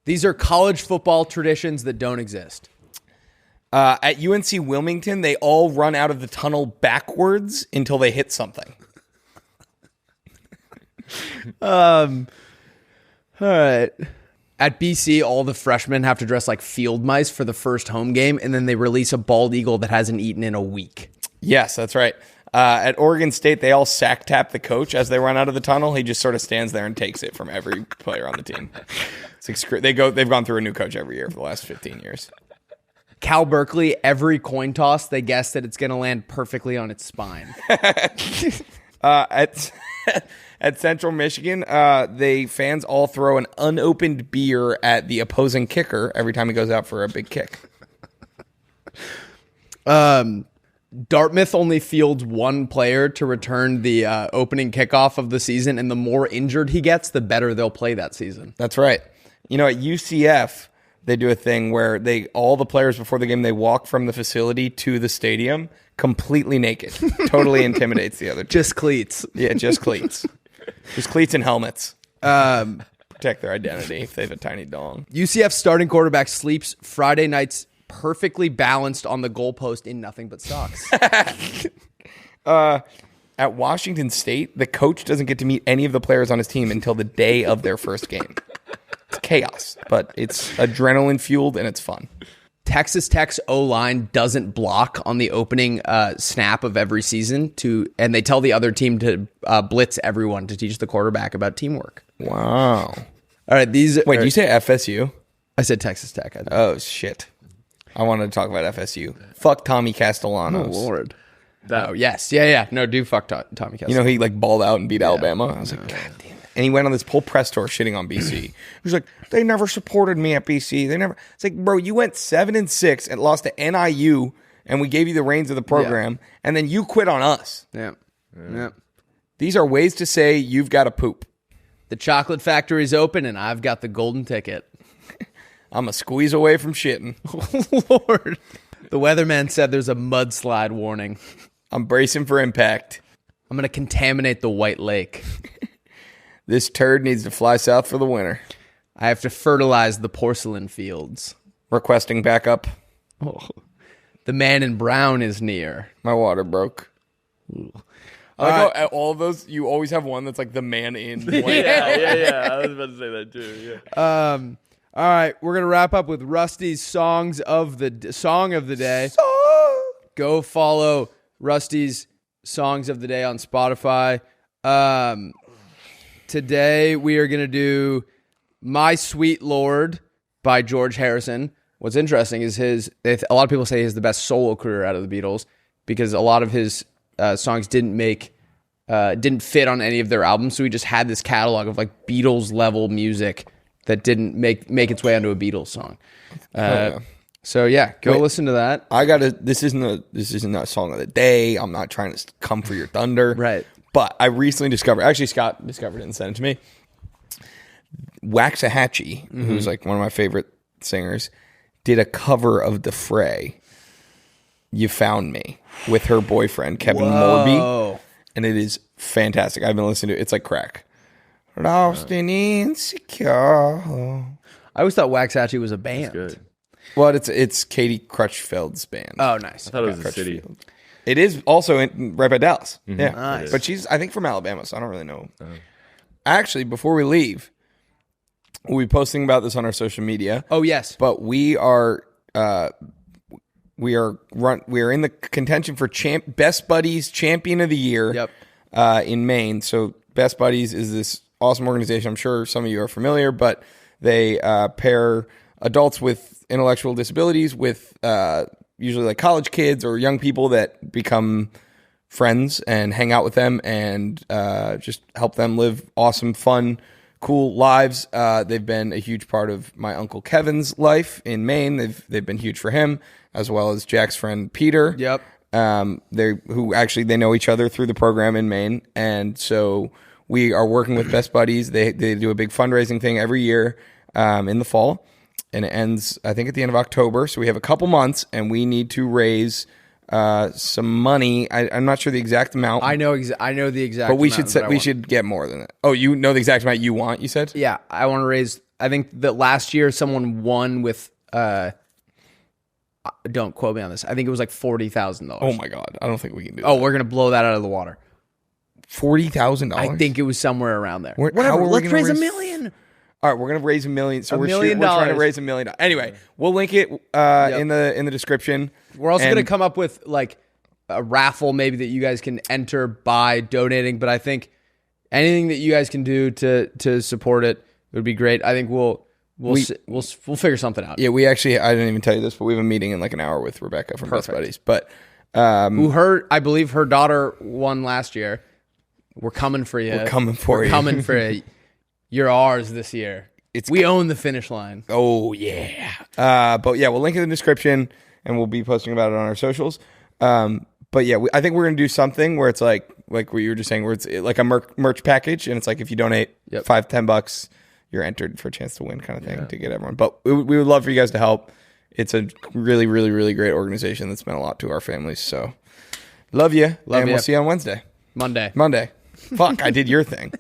These are college football traditions that don't exist. At UNC Wilmington, they all run out of the tunnel backwards until they hit something. All right. At BC, all the freshmen have to dress like field mice for the first home game, and then they release a bald eagle that hasn't eaten in a week. Yes, that's right. At Oregon State, they all sack tap the coach as they run out of the tunnel. He just sort of stands there and takes it from every player on the team. They've gone through a new coach every year for the last 15 years. Cal Berkeley, every coin toss, they guess that it's going to land perfectly on its spine. At Central Michigan, they fans all throw an unopened beer at the opposing kicker every time he goes out for a big kick. Dartmouth only fields one player to return the opening kickoff of the season, and the more injured he gets, the better they'll play that season. That's right. You know, at UCF, they do a thing where all the players before the game, they walk from the facility to the stadium completely naked. Totally intimidates the other team. Just cleats. Yeah, just cleats. Just cleats and helmets. Protect their identity if they have a tiny dong. UCF starting quarterback sleeps Friday nights perfectly balanced on the goalpost in nothing but socks. At Washington State, the coach doesn't get to meet any of the players on his team until the day of their first game. It's chaos, but it's adrenaline fueled and it's fun. Texas Tech's O-line doesn't block on the opening snap of every season, and they tell the other team to blitz everyone to teach the quarterback about teamwork. Wow. All right, Wait, did you say FSU? I said Texas Tech. Oh, shit. I wanted to talk about FSU. Fuck Tommy Castellanos. Oh, Lord. Yes. Yeah. No, do fuck Tommy Castellanos. You know, he like balled out and beat Alabama. I was like, God damn it. And he went on this whole press tour shitting on BC. He was like, they never supported me at BC. It's like, bro, you went 7-6 and lost to NIU, and we gave you the reins of the program, and then you quit on us. Yeah. These are ways to say you've got to poop. The chocolate factory's open, and I've got the golden ticket. I'm a squeeze away from shitting. Oh, Lord. The weatherman said there's a mudslide warning. I'm bracing for impact. I'm going to contaminate the White Lake. This turd needs to fly south for the winter. I have to fertilize the porcelain fields. Requesting backup. Oh. The man in brown is near. My water broke. I like how at all of those, you always have one that's like the man in white. Yeah. I was about to say that too. Yeah. All right, we're gonna wrap up with Rusty's song of the day. Go follow Rusty's songs of the day on Spotify. Today we are gonna do "My Sweet Lord" by George Harrison. What's interesting is a lot of people say he has the best solo career out of the Beatles because a lot of his songs didn't fit on any of their albums, so he just had this catalog of like Beatles level music that didn't make its way onto a Beatles song. So yeah, go listen to that. This isn't a song of the day. I'm not trying to come for your thunder. Right. But I recently discovered, actually Scott discovered it and sent it to me. Waxahachie, who's like one of my favorite singers, did a cover of The Fray, "You Found Me," with her boyfriend, Kevin Morby. And it is fantastic. I've been listening to it. It's like crack. Lost and insecure. I always thought Waxahachie was a band. Good. Well, it's Katie Crutchfeld's band. Oh, nice. I thought it was a city. It is also right by Dallas. Mm-hmm. Yeah, Nice. But she's, I think, from Alabama, so I don't really know. Actually, before we leave, we'll be posting about this on our social media. Oh, yes. But we are in the contention for Best Buddies Champion of the Year. In Maine. So Best Buddies is this awesome organization. I'm sure some of you are familiar, but they pair adults with intellectual disabilities with usually like college kids or young people that become friends and hang out with them and just help them live awesome, fun, cool lives. They've been a huge part of my Uncle Kevin's life in Maine. They've been huge for him, as well as Jack's friend Peter. Yep. They know each other through the program in Maine, and so we are working with Best Buddies. They do a big fundraising thing every year in the fall, and it ends I think at the end of October. So we have a couple months, and we need to raise some money. I'm not sure the exact amount. I know the exact. But we amount should get more than that. Oh, you know the exact amount you want? You said. Yeah, I want to raise. I think that last year someone won with. Don't quote me on this. I think it was like $40,000. Oh my god, I don't think we can do that. Oh, we're gonna blow that out of the water. $40,000. I think it was somewhere around there. Whatever. Let's raise $1 million. All right, we're gonna raise $1 million. So $1 we're million. trying to raise $1 million. Anyway, we'll link it in the description. We're also gonna come up with like a raffle, maybe that you guys can enter by donating. But I think anything that you guys can do to support it would be great. I think we'll figure something out. Yeah, I didn't even tell you this, but we have a meeting in like an hour with Rebecca from Best Buddies. But I believe her daughter won last year. We're coming for you. We're coming for you. You're ours this year. We own the finish line. Oh yeah. But yeah, we'll link it in the description, and we'll be posting about it on our socials. But yeah, I think we're gonna do something where it's like what you were just saying, where it's like a merch package, and it's like if you donate $5-10, you're entered for a chance to win, kind of thing, to get everyone. But we would love for you guys to help. It's a really, really, really great organization that's meant a lot to our families. So love you. We'll see you on Wednesday. Monday. Fuck, I did your thing.